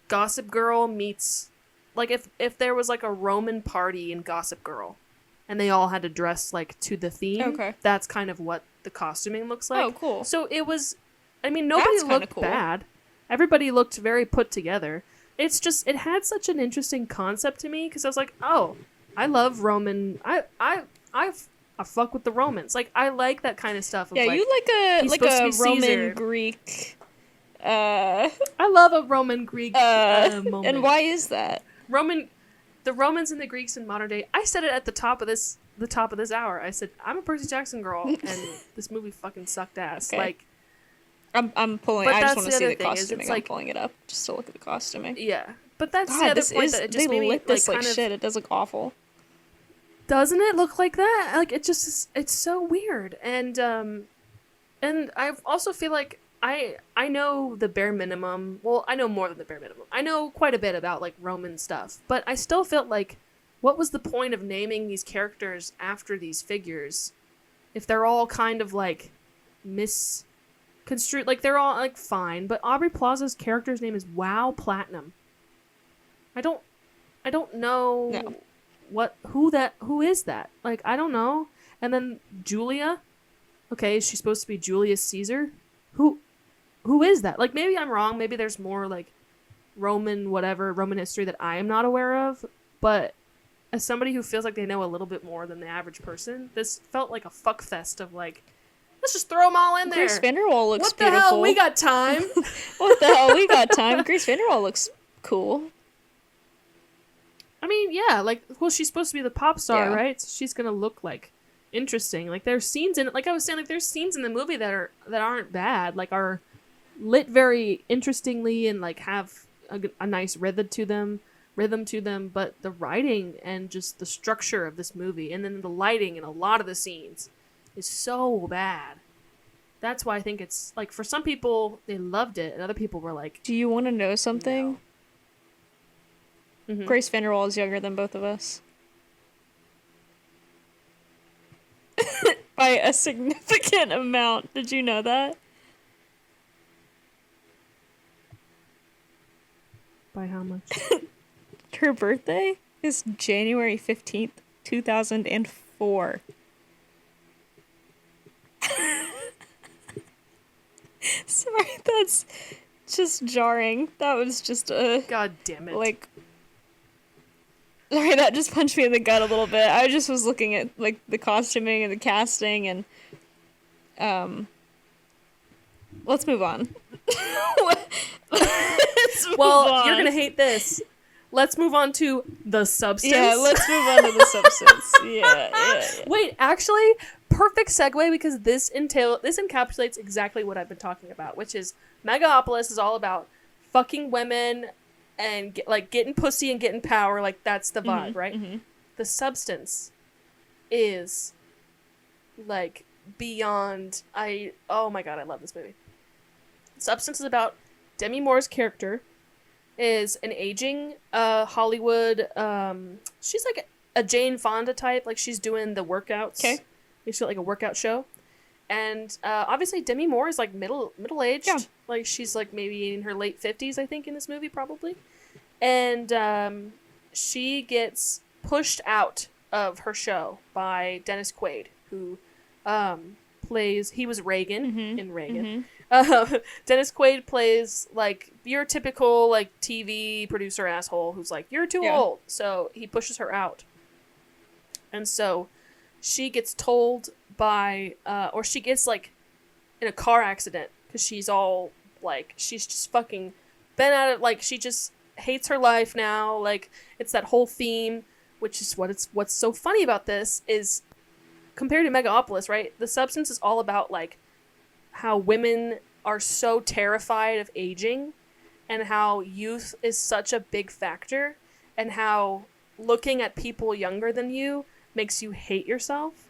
Gossip Girl meets. Like, if there was, like, a Roman party in Gossip Girl, and they all had to dress, like, to the theme, that's kind of what the costuming looks like. Oh, cool. So it was, I mean, nobody looked bad. Everybody looked very put together. It's just, it had such an interesting concept to me, because I was like, oh, I love Roman, I I fuck with the Romans. Like, I like that kind of stuff. Of, yeah, like, you like a Roman Caesar. Greek. I love a Roman Greek moment. And why is that? The Romans and the Greeks in modern day. I said it at the top of this hour. I said I'm a Percy Jackson girl, and this movie fucking sucked ass. Okay. Like, I'm pulling. I just want to see the costuming. Like, I'm pulling it up just to look at the costuming. Yeah, but that's the other point that it just made me lit this like shit. It does look awful. Doesn't it look like that? Like, it's so weird, and I also feel like I know the bare minimum. Well, I know more than the bare minimum. I know quite a bit about, like, Roman stuff, but I still felt like, what was the point of naming these characters after these figures if they're all kind of, like, misconstrued? Like, they're all, like, fine, but Aubrey Plaza's character's name is Wow Platinum. I don't know. No. Who is that? Like, I don't know. And then Julia, okay, is she supposed to be Julius Caesar? Who is that? Like, maybe I'm wrong. Maybe there's more, like, Roman history that I am not aware of. But as somebody who feels like they know a little bit more than the average person, this felt like a fuck fest of, like, let's just throw them all in there. Grace Vanderwaal looks beautiful. What the hell? We got time. What the hell? We got time. Grace Vanderwaal looks cool. I mean, yeah, like, well, she's supposed to be the pop star, Yeah. right? So she's gonna look, like, interesting. Like, there's scenes in it, like I was saying, like, there's scenes in the movie that aren't bad, like, are lit very interestingly and, like, have a nice rhythm to them, but the writing and just the structure of this movie, and then the lighting in a lot of the scenes is so bad. That's why I think it's, like, for some people, they loved it, and other people were like, Do you want to know something? no. Mm-hmm. Grace Vanderwaal is younger than both of us. By a significant amount. Did you know that? By how much? Her birthday is January 15th, 2004. Sorry, that's just jarring. That was just a... God damn it. Like... Sorry, that just punched me in the gut a little bit. I just was looking at, like, the costuming and the casting and... Let's move on. Well, you're gonna hate this. Let's move on to the substance. Yeah, let's move on to the substance. Yeah. Wait, actually, perfect segue, because this encapsulates exactly what I've been talking about, which is Megaopolis is all about fucking women and getting pussy and getting power. Like, that's the vibe, right? Mm-hmm. The substance is, like, beyond. Oh my god, I love this movie. Substance is about Demi Moore's character is an aging Hollywood, she's like a Jane Fonda type, like she's doing the workouts. Okay. She's got like a workout show. And obviously Demi Moore is like middle-aged. Yeah. Like she's like maybe in her late 50s, I think, in this movie probably. And she gets pushed out of her show by Dennis Quaid, who he was Reagan in Reagan. Mm-hmm. Dennis Quaid plays like your typical like TV producer asshole who's like, you're too old, so he pushes her out. And so she gets told by or she gets like in a car accident because she's all like, she's just fucking been at it, like she just hates her life now. Like, it's that whole theme, which is what's so funny about this is compared to Megaopolis, right? The substance is all about like how women are so terrified of aging and how youth is such a big factor and how looking at people younger than you makes you hate yourself.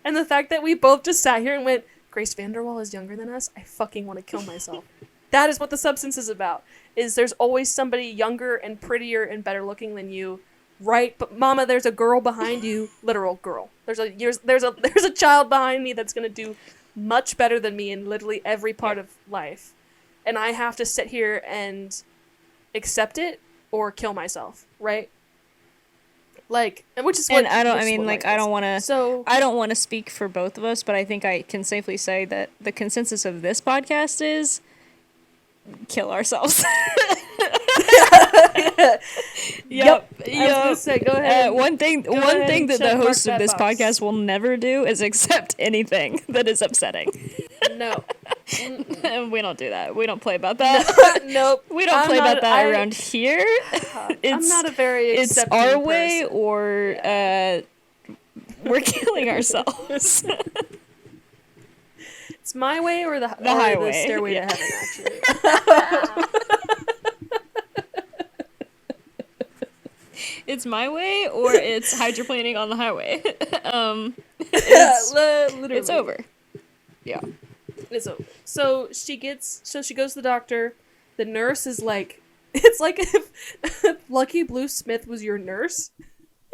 And the fact that we both just sat here and went, Grace Vanderwaal is younger than us? I fucking want to kill myself. That is what the substance is about. Is there's always somebody younger and prettier and better looking than you, right? But mama, there's a girl behind you, literal girl. There's a child behind me that's gonna do much better than me in literally every part of life, and I have to sit here and accept it or kill myself, right? Like, which is what. And I don't want to speak for both of us, but I think I can safely say that the consensus of this podcast is kill ourselves. Yep. I was gonna say, go ahead. One thing that the hosts of this podcast will never do is accept anything that is upsetting. No. We don't do that. We don't play about that. Nope. We don't play about that around here. I'm not a very accepting It's our person. way or we're killing ourselves. It's my way or the highway. The stairway to heaven, actually. It's my way or it's hydroplaning on the highway. Literally. It's over. Yeah. It's over. So she goes to the doctor. The nurse is like, it's like if Lucky Blue Smith was your nurse.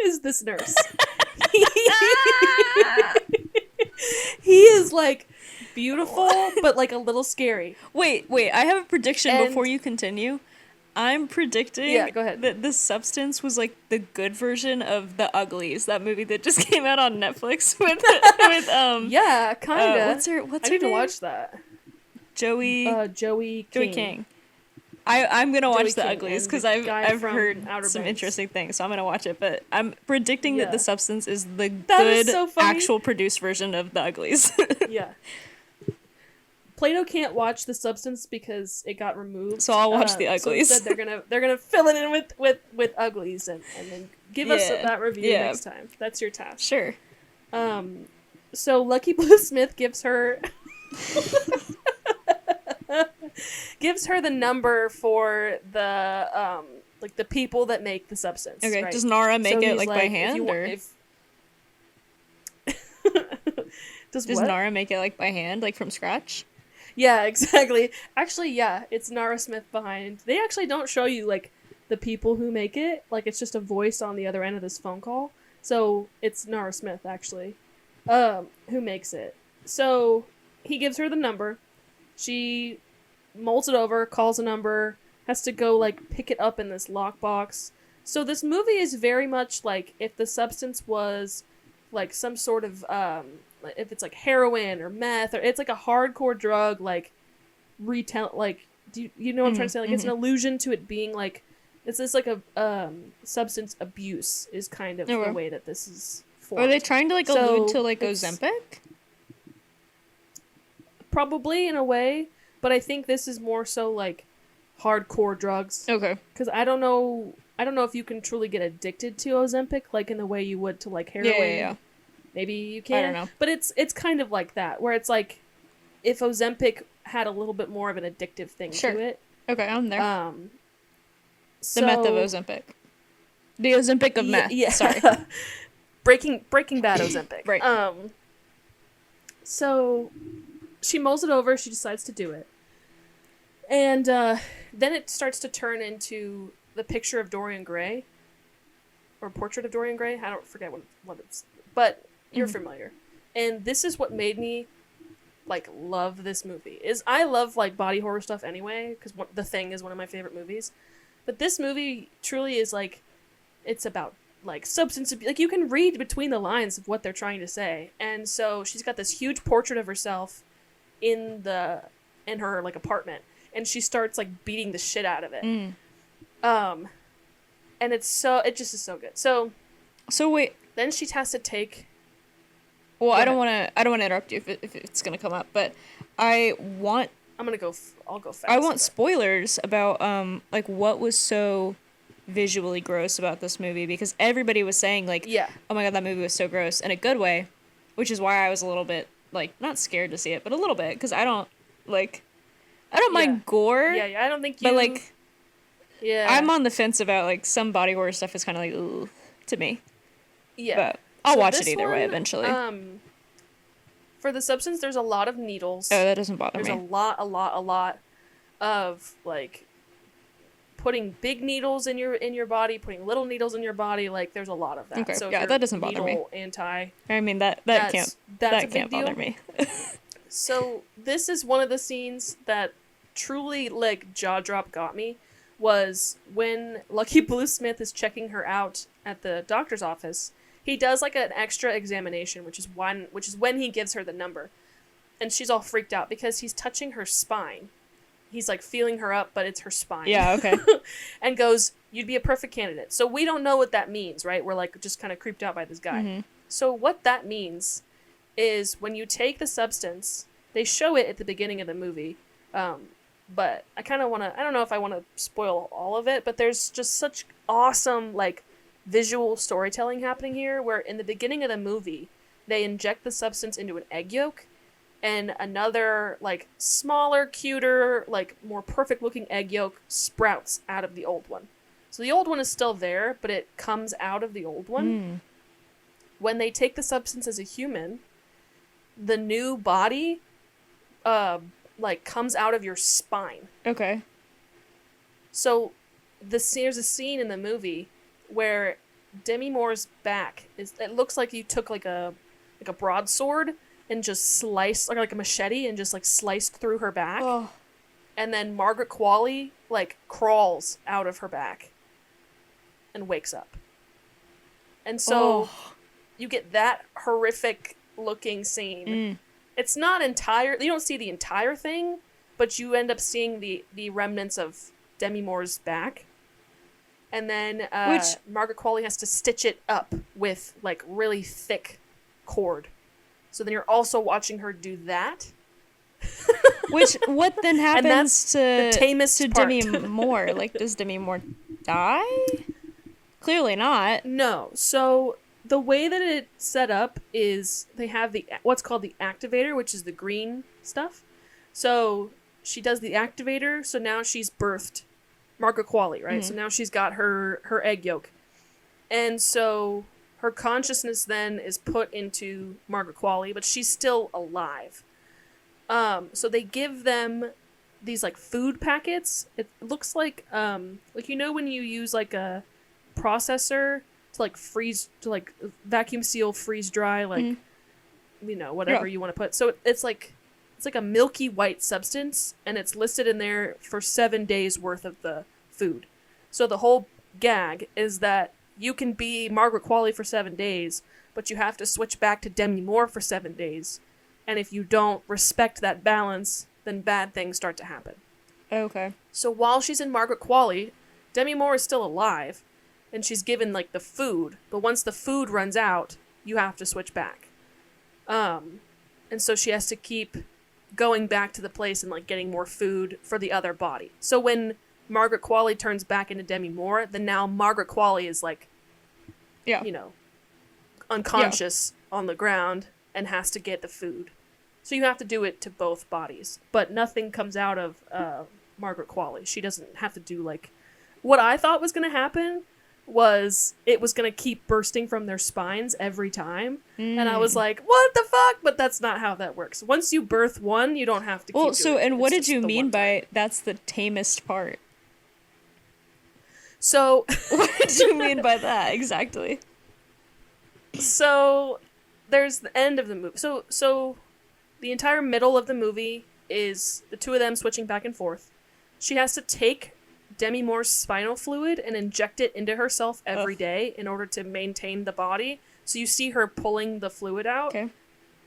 Is this nurse? He is like beautiful, but like a little scary. Wait, I have a prediction before you continue. I'm predicting go ahead. that this substance was like the good version of The Uglies, that movie that just came out on Netflix with yeah, kinda. What's her I need name? to watch that. Joey King. I'm gonna watch The King Uglies and because the guy I've from heard Outer some Banks. interesting things, so I'm gonna watch it. But I'm predicting that the substance is the That is good so funny. actual produced version of The Uglies. Yeah. Plato can't watch The Substance because it got removed. So I'll watch The Uglies. So instead they're gonna fill it in with Uglies and then give us that review next time. That's your task. Sure. So Lucky Blue Smith gives her the number for the like the people that make the substance. Okay. Right? Does Nara make it he's by hand or? Does Nara make it like by hand, like from scratch? Yeah, exactly. Actually, yeah, it's Nara Smith behind. They actually don't show you like the people who make it. Like it's just a voice on the other end of this phone call. So it's Nara Smith actually, who makes it. So he gives her the number. She molds it over, calls a number, has to go like pick it up in this lockbox. So this movie is very much like if the substance was like some sort of if it's like heroin or meth, or it's like a hardcore drug, like do you know what I'm trying to say? Like it's an allusion to it being like it's this like a substance abuse is kind of the way that this is formed. Are they trying to like allude to like Ozempic? Probably in a way, but I think this is more so like hardcore drugs. Okay. Because I don't know if you can truly get addicted to Ozempic like in the way you would to like heroin. Yeah. Maybe you can. I don't know. But it's kind of like that, where it's like if Ozempic had a little bit more of an addictive thing to it. Okay, I'm there. The meth of Ozempic. The Ozempic of meth. Yeah. Sorry. Breaking Bad Ozempic. Right. So she mulls it over, she decides to do it. And then it starts to turn into the picture of Dorian Gray. Or portrait of Dorian Gray. I don't forget what it's, but you're familiar. And this is what made me like love this movie. Is I love like body horror stuff anyway, because The Thing is one of my favorite movies. But this movie truly is like, it's about like substance abuse. Like you can read between the lines of what they're trying to say. And so she's got this huge portrait of herself in her like apartment, and she starts like beating the shit out of it. And it just is so good. So wait. Then she has to take. Well, I don't want to interrupt you if it's gonna come up, but I'll go fast. I want spoilers about like what was so visually gross about this movie, because everybody was saying like, oh my god, that movie was so gross in a good way, which is why I was a little bit like not scared to see it, but a little bit, because I don't mind gore. Yeah, I don't think you. But like, yeah, I'm on the fence about like some body horror stuff is kind of like ooh to me. Yeah, but I'll watch it either way eventually. For the substance, there's a lot of needles. Oh, that doesn't bother me. There's a lot of like putting big needles in your body, putting little needles in your body. Like there's a lot of that. Okay. So yeah, that doesn't bother me. I mean that can't bother me. So this is one of the scenes that truly like jaw drop got me, was when Lucky Blue Smith is checking her out at the doctor's office. He does like an extra examination, which is when he gives her the number, and she's all freaked out because he's touching her spine, he's like feeling her up, but it's her spine. Yeah, okay. And goes, "You'd be a perfect candidate." So we don't know what that means, right? We're like just kind of creeped out by this guy. Mm-hmm. So what that means is when you take the substance, they show it at the beginning of the movie, but I kind of want to, I don't know if I want to spoil all of it, but there's just such awesome, like, visual storytelling happening here, where in the beginning of the movie, they inject the substance into an egg yolk, and another, like, smaller, cuter, like, more perfect-looking egg yolk sprouts out of the old one. So the old one is still there, but it comes out of the old one. When they take the substance as a human, the new body, like, comes out of your spine. Okay. So there's a scene in the movie where Demi Moore's back it looks like you took like a broadsword and just sliced, like a machete, and just like sliced through her back. Oh. And then Margaret Qualley like crawls out of her back and wakes up. And so you get that horrific looking scene. It's not you don't see the entire thing, but you end up seeing the remnants of Demi Moore's back. And then Margaret Qualley has to stitch it up with like really thick cord. So then you're also watching her do that. What then happens to Demi part. Moore? Like, does Demi Moore die? Clearly not. No. So the way that it's set up is they have what's called the activator, which is the green stuff. So she does the activator, so now she's birthed Margaret Qualley, right? So now she's got her egg yolk. And so her consciousness then is put into Margaret Qualley, but she's still alive. So they give them these like food packets. It looks like you know when you use like a processor to like vacuum seal, freeze dry, like you know, whatever you want to put. So it's like a milky white substance, and it's listed in there for 7 days worth of the food. So the whole gag is that you can be Margaret Qualley for 7 days, but you have to switch back to Demi Moore for 7 days. And if you don't respect that balance, then bad things start to happen. Okay. So while she's in Margaret Qualley, Demi Moore is still alive, and she's given like the food. But once the food runs out, you have to switch back. And so she has to keep going back to the place and like getting more food for the other body. So when Margaret Qualley turns back into Demi Moore, then now Margaret Qualley is like, you know, unconscious on the ground and has to get the food. So you have to do it to both bodies, but nothing comes out of Margaret Qualley. She doesn't have to do like what I thought was going to happen was it was going to keep bursting from their spines every time. And I was like, what the fuck? But that's not how that works. Once you birth one, you don't have to keep doing it. And what did you mean by that's the tamest part? So what did you mean by that exactly? So there's the end of the movie. So the entire middle of the movie is the two of them switching back and forth. She has to take Demi Moore's spinal fluid and inject it into herself every day in order to maintain the body. So you see her pulling the fluid out. Okay.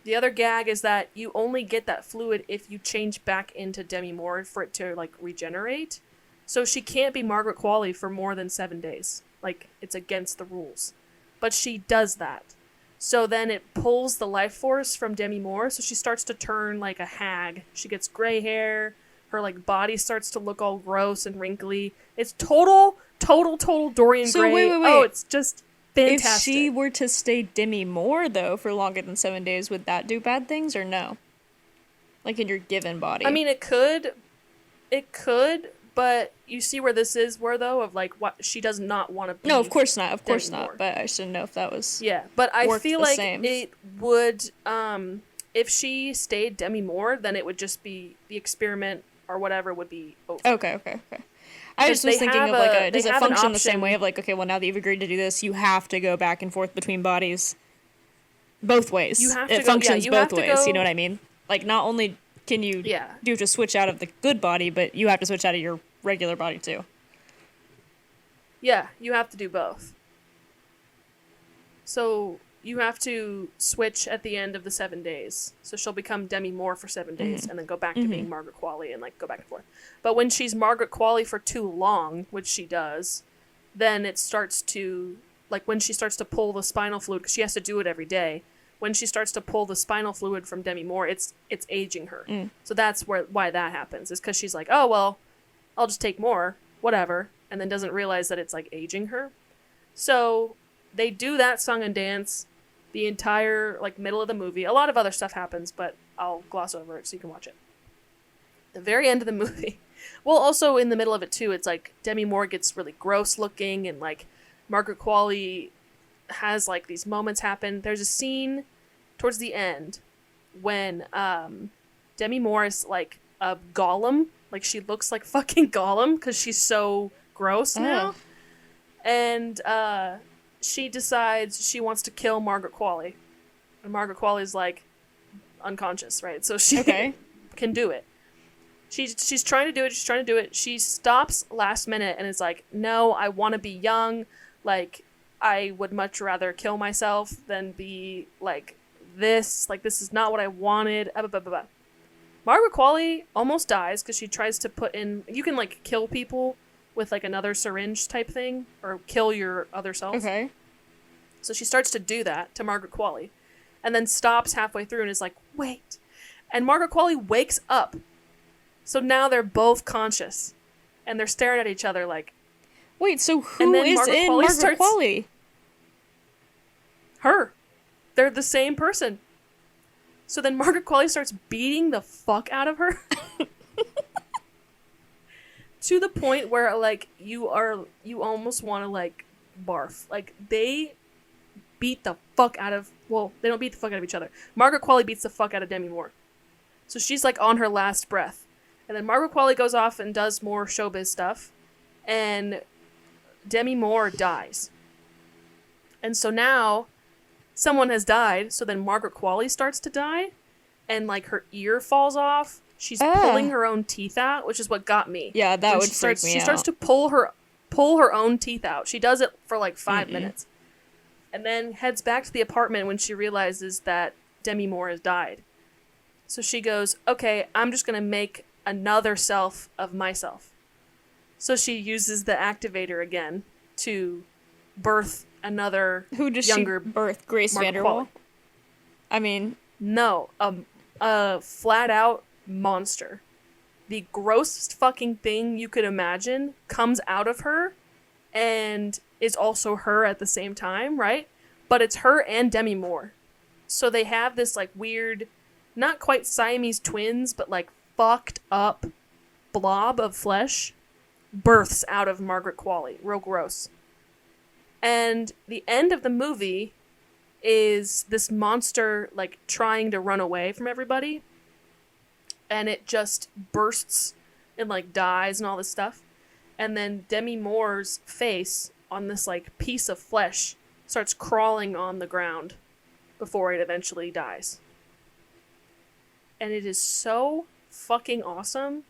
The other gag is that you only get that fluid if you change back into Demi Moore for it to like regenerate. So she can't be Margaret Qualley for more than 7 days. Like, it's against the rules. But she does that. So then it pulls the life force from Demi Moore, so she starts to turn like a hag. She gets gray hair. Her like body starts to look all gross and wrinkly. It's total Dorian Gray. So wait. Oh, it's just fantastic. If she were to stay Demi Moore though for longer than 7 days, would that do bad things or no? Like in your given body. I mean, it could, but you see where this is though of like what she does not want to be. No, of course not. Moore. But I should know if that was but I feel like same. It would if she stayed Demi Moore, then it would just be the experiment or whatever would be over. Okay. I just was thinking of like does it function the same way of like, okay, well now that you've agreed to do this, you have to go back and forth between bodies both ways. It functions both ways, you know what I mean? Like not only can you do to switch out of the good body, but you have to switch out of your regular body too. Yeah, you have to do both. So you have to switch at the end of the 7 days. So she'll become Demi Moore for 7 days and then go back to being Margaret Qualley and like go back and forth. But when she's Margaret Qualley for too long, which she does, then it starts to, like when she starts to pull the spinal fluid, because she has to do it every day, when she starts to pull the spinal fluid from Demi Moore, it's aging her. So that's why that happens, is because she's like, oh, well, I'll just take more, whatever, and then doesn't realize that it's like aging her. So they do that song and dance the entire like middle of the movie. A lot of other stuff happens, but I'll gloss over it so you can watch it. The very end of the movie, well, also in the middle of it too, it's like Demi Moore gets really gross looking, and like Margaret Qualley has like these moments happen. There's a scene towards the end when Demi Moore is like a golem, like she looks like fucking Gollum because she's so gross now, and she decides she wants to kill Margaret Qualley. And Margaret Qualley's like unconscious, right? So she can do it. She's trying to do it. She stops last minute and is like, no, I want to be young. Like, I would much rather kill myself than be like this. Like, this is not what I wanted. Margaret Qualley almost dies because she tries to put in... You can, like, kill people with, like, another syringe type thing, or kill your other self. Okay. So she starts to do that to Margaret Qualley, and then stops halfway through and is like, wait. And Margaret Qualley wakes up. So now they're both conscious, and they're staring at each other like... Wait, so who is in Margaret Qualley? Her. They're the same person. So then Margaret Qualley starts beating the fuck out of her. To the point where, like, you almost want to, like, barf. Like, they beat the fuck out of... Well, they don't beat the fuck out of each other. Margaret Qualley beats the fuck out of Demi Moore. So she's, like, on her last breath. And then Margaret Qualley goes off and does more showbiz stuff. And Demi Moore dies. And so now someone has died. So then Margaret Qualley starts to die. And, like, her ear falls off. She's pulling her own teeth out, which is what got me. Yeah, that would freak me out. She starts to pull her own teeth out. She does it for, like, 5 minutes. And then heads back to the apartment when she realizes that Demi Moore has died. So she goes, okay, I'm just going to make another self of myself. So she uses the activator again to birth another Who does younger she birth? Grace Margaret Vanderbilt? Qualley. I mean... No, a flat-out monster. The grossest fucking thing you could imagine comes out of her and is also her at the same time, right? But it's her and Demi Moore. So they have this, like, weird, not quite Siamese twins, but, like, fucked up blob of flesh births out of Margaret Qualley. Real gross. And the end of the movie is this monster, like, trying to run away from everybody. And it just bursts and, like, dies and all this stuff. And then Demi Moore's face on this, like, piece of flesh starts crawling on the ground before it eventually dies. And it is so fucking awesome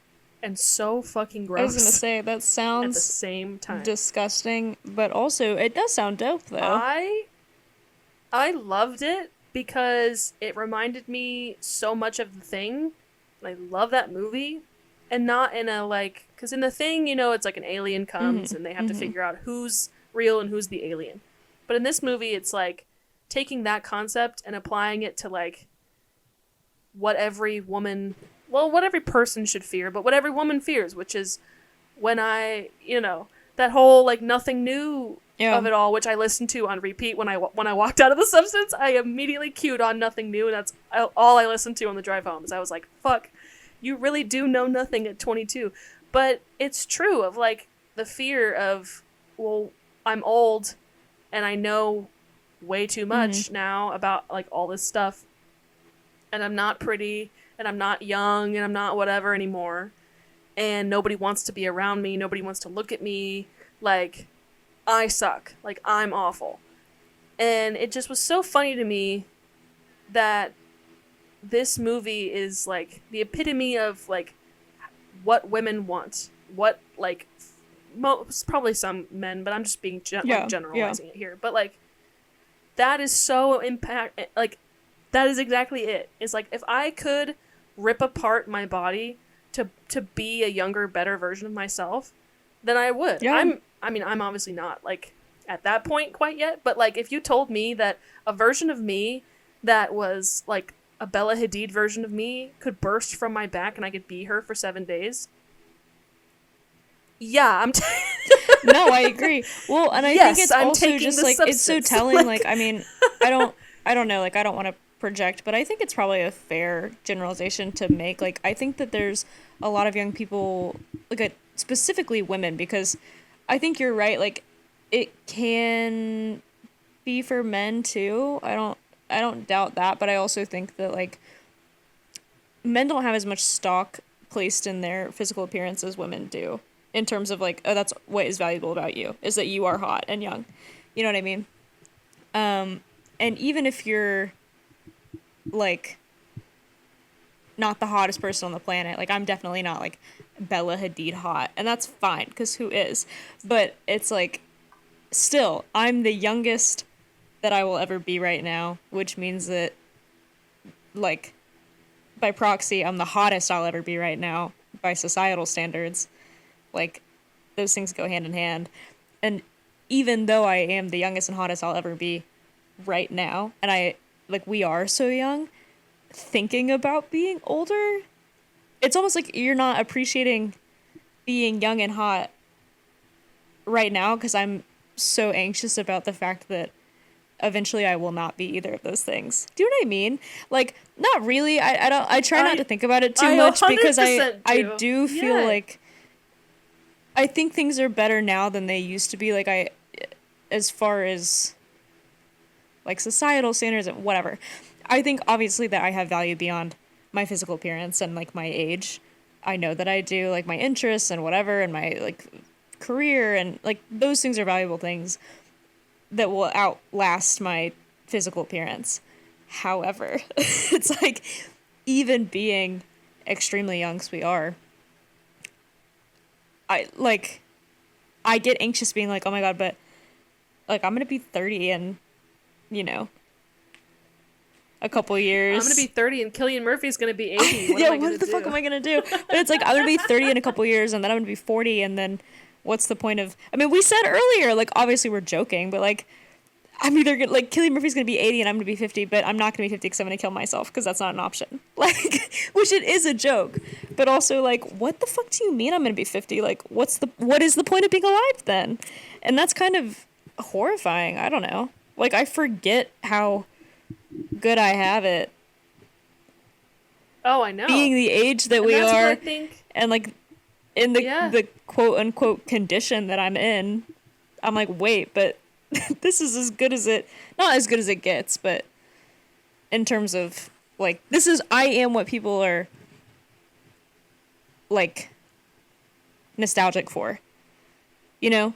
and so fucking gross. I was gonna say, that sounds at the same time disgusting, but also it does sound dope though. I loved it because it reminded me so much of The Thing. I love that movie, and not in a, like, because in The Thing, you know, it's like an alien comes and they have to figure out who's real and who's the alien. But in this movie, it's like taking that concept and applying it to, like, what every woman, well, what every person should fear, but what every woman fears, which is when that whole, like, nothing new of it all, which I listened to on repeat when I walked out of The Substance. I immediately queued on Nothing New, and that's all I listened to on the drive home. Is I was like, fuck, you really do know nothing at 22. But it's true of, like, the fear of, well, I'm old and I know way too much now about, like, all this stuff, and I'm not pretty and I'm not young and I'm not whatever anymore, and nobody wants to be around me, nobody wants to look at me, like, I suck, like, I'm awful. And it just was so funny to me that this movie is, like, the epitome of, like, what women want. What, like, probably some men, but I'm just being generalizing it here. But, like, that is so like, that is exactly it. It's like, if I could rip apart my body to be a younger, better version of myself, then I would. Yeah. I'm obviously not, like, at that point quite yet, but, like, if you told me that a version of me that was, like, a Bella Hadid version of me could burst from my back and I could be her for 7 days, yeah, No, I agree. Well, and I think it's I'm also just, like, substance. it's so telling, like, I mean, I don't know, like, I don't want to project, but I think it's probably a fair generalization to make. Like, I think that there's a lot of young people, like, specifically women, because I think you're right, like, it can be for men too. I don't doubt that, but I also think that, like, men don't have as much stock placed in their physical appearance as women do, in terms of, like, oh, that's what is valuable about you, is that you are hot and young. You know what I mean? And even if you're, like, not the hottest person on the planet, like, I'm definitely not, like, Bella Hadid hot, and that's fine, because who is? But it's, like, still, I'm the youngest that I will ever be right now, which means that, like, by proxy, I'm the hottest I'll ever be right now, by societal standards. Like, those things go hand in hand. And even though I am the youngest and hottest I'll ever be right now, and we are so young, thinking about being older, it's almost like you're not appreciating being young and hot right now, because I'm so anxious about the fact that eventually I will not be either of those things. Do you know what I mean? Like, not really. I try not to think about it too much, because I do feel like I think things are better now than they used to be. Like, as far as, like, societal standards and whatever, I think obviously that I have value beyond my physical appearance and, like, my age. I know that I do, like, my interests and whatever, and my, like, career, and, like, those things are valuable things that will outlast my physical appearance. However, it's like, even being extremely young as we are, I get anxious being like, oh my god, but, like, I'm gonna be 30 in, you know, a couple years. I'm gonna be 30 and Cillian Murphy's gonna be 80. What the fuck am I gonna do? But it's like, I'm gonna be 30 in a couple years, and then I'm gonna be 40, and then what's the point of... I mean, we said earlier, like, obviously we're joking, but, like, I'm either gonna, like, Cillian Murphy's gonna be 80 and I'm gonna be 50, but I'm not gonna be 50 because I'm gonna kill myself, because that's not an option. Like, which it is a joke, but also, like, what the fuck do you mean I'm gonna be 50? Like, what is the point of being alive then? And that's kind of horrifying. I don't know. Like, I forget how good I have it. Oh, I know. Being the age that we are, I think... and, like, in the quote unquote condition that I'm in, I'm like, wait, but this is as good as it, not as good as it gets, but in terms of, like, I am what people are, like, nostalgic for, you know?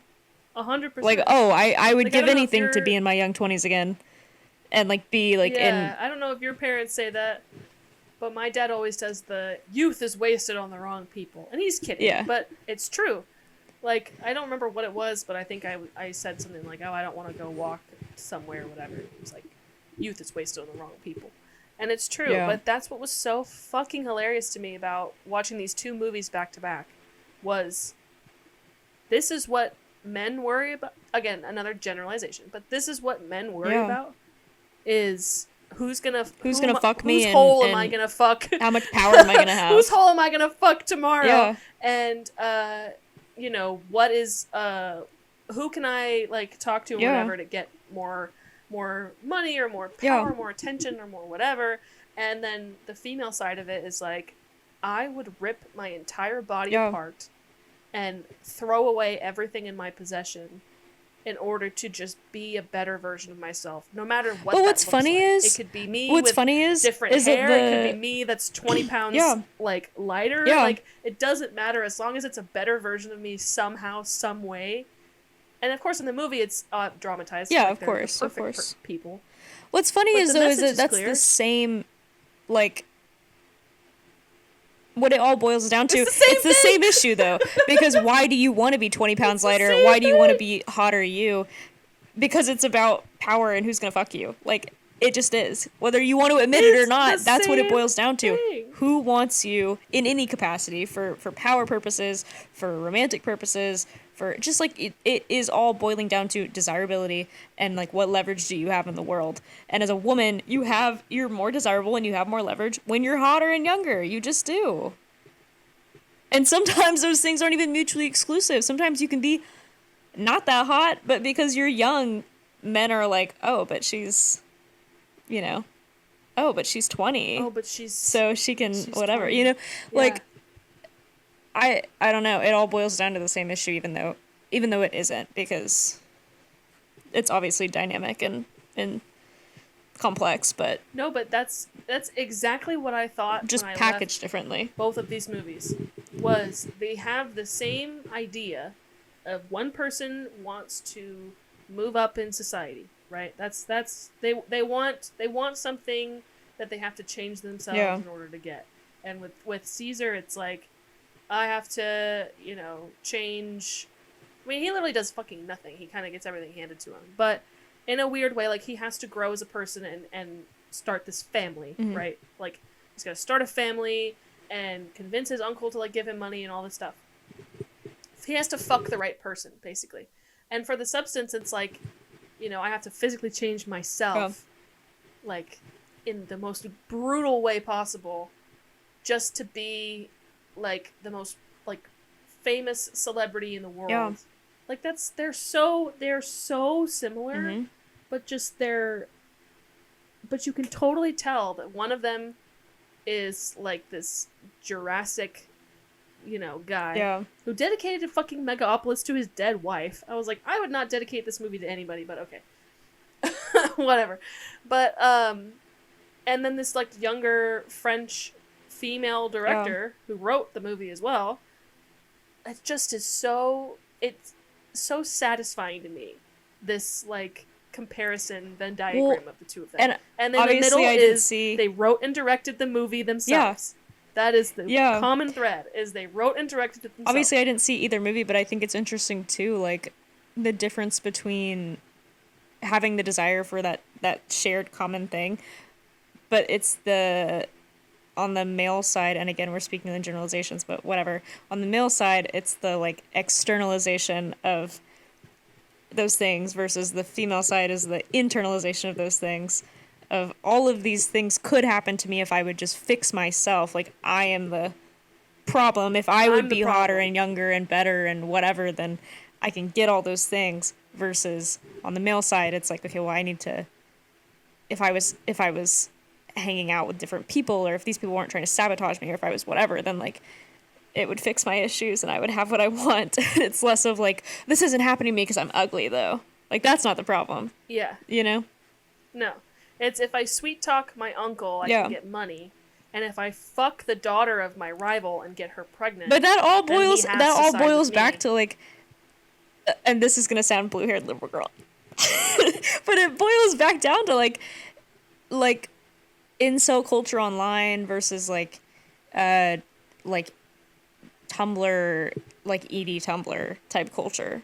100%. Like, oh, I would give anything to be in my young 20s again, and, like, be, like, I don't know if your parents say that, but my dad always says the youth is wasted on the wrong people, and he's kidding, but it's true. Like, I don't remember what it was, but I think I said something like, oh, I don't want to go walk somewhere or whatever. It was like, youth is wasted on the wrong people. And it's true, but that's what was so fucking hilarious to me about watching these two movies back to back, was this is what men worry about. Again, another generalization, but this is what men worry about, is who's gonna fuck me, whose hole am I gonna fuck? How much power am I gonna have? Whose hole am I gonna fuck tomorrow? And you know, what is who can I, like, talk to or whatever to get more money or more power, more attention or more whatever. And then the female side of it is like, I would rip my entire body apart and throw away everything in my possession in order to just be a better version of myself, no matter what. But what's funny is, it could be me with different hair. It could be me that's 20 pounds like lighter. Like, it doesn't matter as long as it's a better version of me somehow, some way. And of course, in the movie, it's dramatized. Yeah, like, of course, people. What's funny is that that's the same, like, what it all boils down to. It's the same issue, though, because why do you want to be 20 pounds lighter? Why do you want to be hotter? because it's about power and who's gonna fuck you. Like, it just is. Whether you want to admit it or not, that's what it boils down to. Who wants you in any capacity for power purposes, for romantic purposes, for just like it is all boiling down to desirability and like what leverage do you have in the world. And as a woman, you're more desirable and you have more leverage when you're hotter and younger. You just do. And sometimes those things aren't even mutually exclusive. Sometimes you can be not that hot, but because you're young, men are like, oh, but she's, you know, oh, but she's 20. Oh, but she's so she can whatever, 20. you know, Yeah. like I don't know. It all boils down to the same issue, even though it isn't, because it's obviously dynamic and complex. But no, but that's exactly what I thought. Just when I packaged left differently. Both of these movies was they have the same idea of one person wants to move up in society, right? That's they want something that they have to change themselves in order to get. And with Caesar, it's like, I have to, change. I mean, he literally does fucking nothing. He kind of gets everything handed to him. But in a weird way, like, he has to grow as a person and start this family, right? Like, he's got to start a family and convince his uncle to, like, give him money and all this stuff. He has to fuck the right person, basically. And for the substance, it's like, I have to physically change myself, like, in the most brutal way possible, just to be, like, the most, like, famous celebrity in the world. Yeah. Like, they're so similar, but but you can totally tell that one of them is, like, this Jurassic, guy who dedicated a fucking Megaopolis to his dead wife. I was like, I would not dedicate this movie to anybody, but okay. Whatever. But, and then this, like, younger French female director who wrote the movie as well. It just is it's so satisfying to me, this, like, comparison Venn diagram of the two of them. And then the middle is they wrote and directed the movie themselves. Yeah. That is the common thread, is they wrote and directed it themselves. Obviously, I didn't see either movie, but I think it's interesting, too, like, the difference between having the desire for that shared common thing, but it's on the male side, and again, we're speaking in generalizations, but whatever. On the male side, it's the, like, externalization of those things versus the female side is the internalization of those things. Of all of these things could happen to me if I would just fix myself. Like, I am the problem. If I would be hotter and younger and better and whatever, then I can get all those things. Versus on the male side, it's like, okay, well, I need to. If I was hanging out with different people, or if these people weren't trying to sabotage me, or if I was whatever, then, like, it would fix my issues and I would have what I want. It's less of, like, this isn't happening to me because I'm ugly, though. Like, that's not the problem. Yeah. No. It's if I sweet talk my uncle, I can get money. And if I fuck the daughter of my rival and get her pregnant. But that all boils back to, like, and this is going to sound blue-haired liberal girl. But it boils back down to, like incel culture online versus, like Tumblr, like ED Tumblr type culture.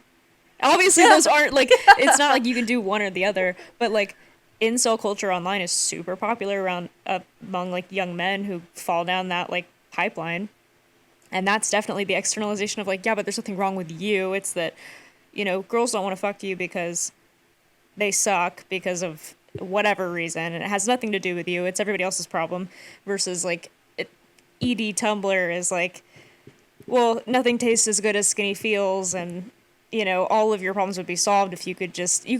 Obviously, those aren't, like, it's not like you can do one or the other, but, like, incel culture online is super popular among, like, young men who fall down that, like, pipeline. And that's definitely the externalization of, like, yeah, but there's nothing wrong with you. It's that, girls don't want to fuck you because they suck because of whatever reason, and it has nothing to do with you. It's everybody else's problem. Versus, like, ED Tumblr is like, well, nothing tastes as good as skinny feels, and, all of your problems would be solved if you could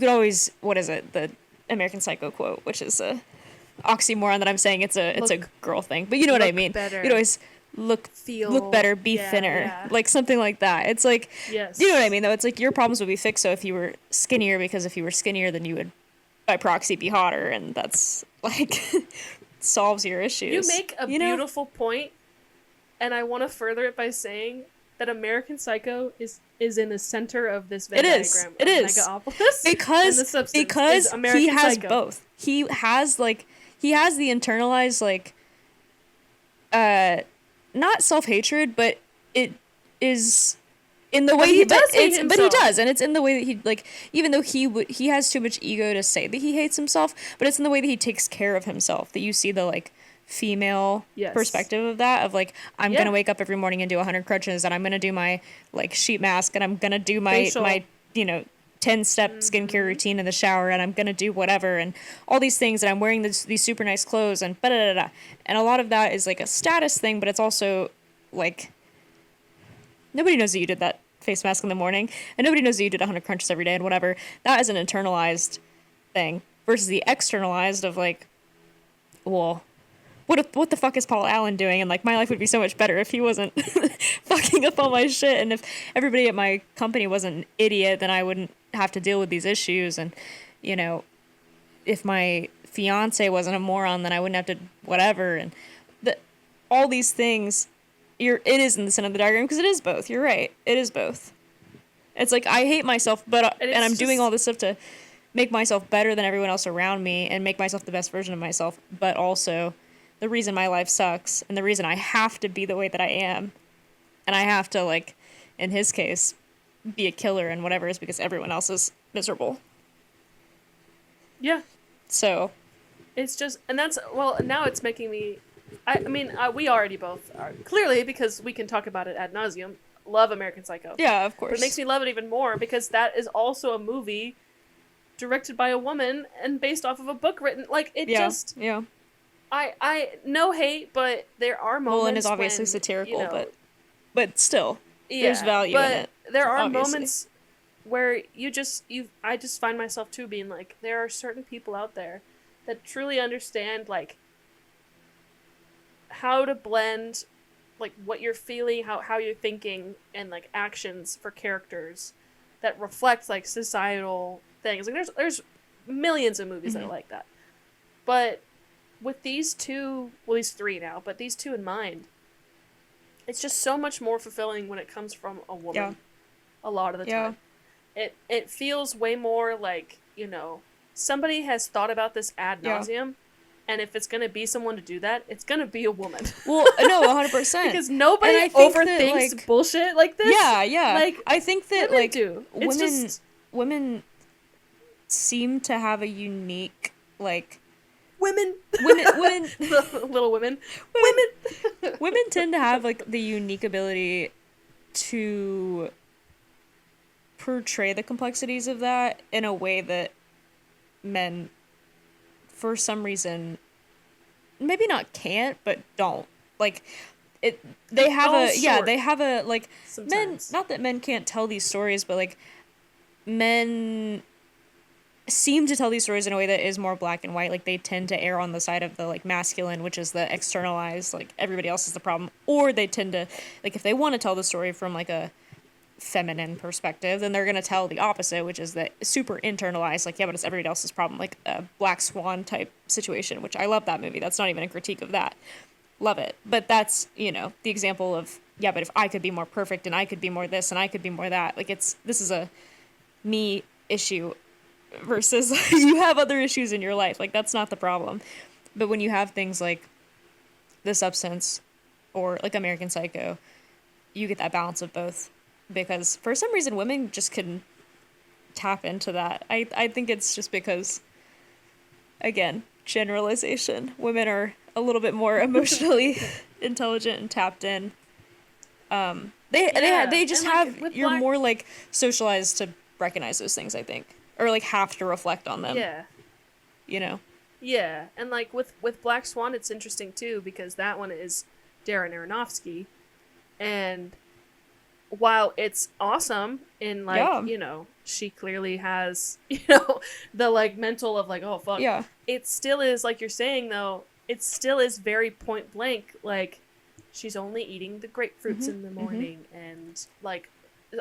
always, what is it, the American Psycho quote, which is a oxymoron that I'm saying it's a girl thing, but you know what I mean. Better. You'd always look better, be thinner, like something like that. It's like, yes. You know what I mean, though? It's like your problems would be fixed so if you were skinnier, because if you were skinnier, then you would, by proxy, be hotter, and that's, like, solves your issues. You make a beautiful point, and I want to further it by saying that American Psycho is in the center of this Venn diagram. It is. Megaopolis. Because he has Psycho. Both. He has the internalized, like, not self-hatred, but it in the way he does hate but himself. he does, and it's in the way that he, like, even though he has too much ego to say that he hates himself, but it's in the way that he takes care of himself that you see the, like, female perspective of that, of, like, I'm gonna wake up every morning and do 100 crunches, and I'm gonna do my, like, sheet mask, and I'm gonna do my Facial. my 10-step skincare routine in the shower, and I'm gonna do whatever, and all these things, and I'm wearing these super nice clothes, and da-da-da-da. And a lot of that is, like, a status thing, but it's also, like, nobody knows that you did that face mask in the morning, and nobody knows that you did 100 crunches every day and whatever. That is an internalized thing versus the externalized of, like, well, what the fuck is Paul Allen doing? And, like, my life would be so much better if he wasn't fucking up all my shit, and if everybody at my company wasn't an idiot, then I wouldn't have to deal with these issues. And, if my fiance wasn't a moron, then I wouldn't have to whatever. And all these things, it is in the center of the diagram, because it is both. You're right. It is both. It's like, I hate myself, and I'm doing all this stuff to make myself better than everyone else around me and make myself the best version of myself. But also, the reason my life sucks and the reason I have to be the way that I am, and I have to, like, in his case, be a killer and whatever, is because everyone else is miserable. Yeah. So. It's just, and that's, well, now it's making me, I mean, we already both are, clearly, because we can talk about it ad nauseum, love American Psycho. Yeah, of course. But it makes me love it even more because that is also a movie directed by a woman and based off of a book written, like, it just... Yeah. I no hate, but there are moments. Well, and it's obviously when, satirical, but still, there's value in it. There are obviously. Moments where I just find myself too being like, there are certain people out there that truly understand, like, how to blend, like, what you're feeling, how you're thinking, and, like, actions for characters that reflect, like, societal things. Like, there's millions of movies that are like that, but with these two, well, these three now, but these two in mind, it's just so much more fulfilling when it comes from a woman. A lot of the time. It feels way more like, somebody has thought about this ad nauseum, and if it's going to be someone to do that, it's going to be a woman. Well, no, 100%. Because nobody overthinks that, bullshit like this. Yeah. Like, I think that, women like, do. Women seem to have a unique, like... Women. Little women. Women tend to have, like, the unique ability to portray the complexities of that in a way that men, for some reason, maybe not can't, but don't. Like, they have like, sometimes. Men, not that men can't tell these stories, but, like, men seem to tell these stories in a way that is more black and white. Like, they tend to err on the side of the, like, masculine, which is the externalized, like, everybody else is the problem. Or they tend to, like, if they want to tell the story from, like, a feminine perspective, then they're going to tell the opposite, which is the super internalized, like, yeah, but it's everybody else's problem, like a Black Swan type situation, which I love that movie. That's not even a critique of that. Love it. But that's, the example of, yeah, but if I could be more perfect and I could be more this and I could be more that, like, this is a me issue versus you have other issues in your life. Like, that's not the problem. But when you have things like The Substance or, like, American Psycho, you get that balance of both. Because for some reason, women just couldn't tap into that. I think it's just because, again, generalization. Women are a little bit more emotionally intelligent and tapped in. They just have, you're more, like, socialized to recognize those things, I think. Or, like, have to reflect on them. Yeah. Yeah, and, like, with Black Swan, it's interesting, too, because that one is Darren Aronofsky, and while it's awesome in, like, she clearly has, the, like, mental of, like, oh, fuck. Yeah. It still is, like you're saying, though, it still is very point blank, like, she's only eating the grapefruits in the morning, and, like,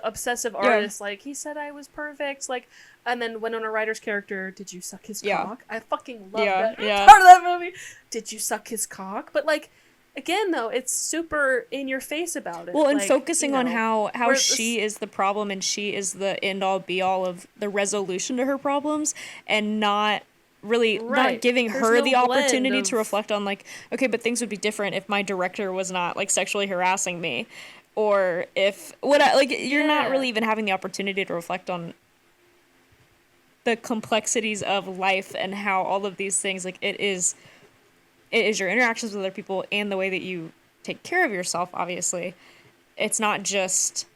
obsessive artist, like, he said I was perfect, like, and then Winona Ryder's character, did you suck his cock? I fucking love that part of that movie. Did you suck his cock? But, like, again, though, it's super in your face about it. Well, and, like, focusing on how she is the problem and she is the end-all be-all of the resolution to her problems, and not really not giving her the opportunity to reflect on, like, okay, but things would be different if my director was not, like, sexually harassing me. or if you're not really even having the opportunity to reflect on the complexities of life and how all of these things, like, it is your interactions with other people and the way that you take care of yourself. Obviously, it's not just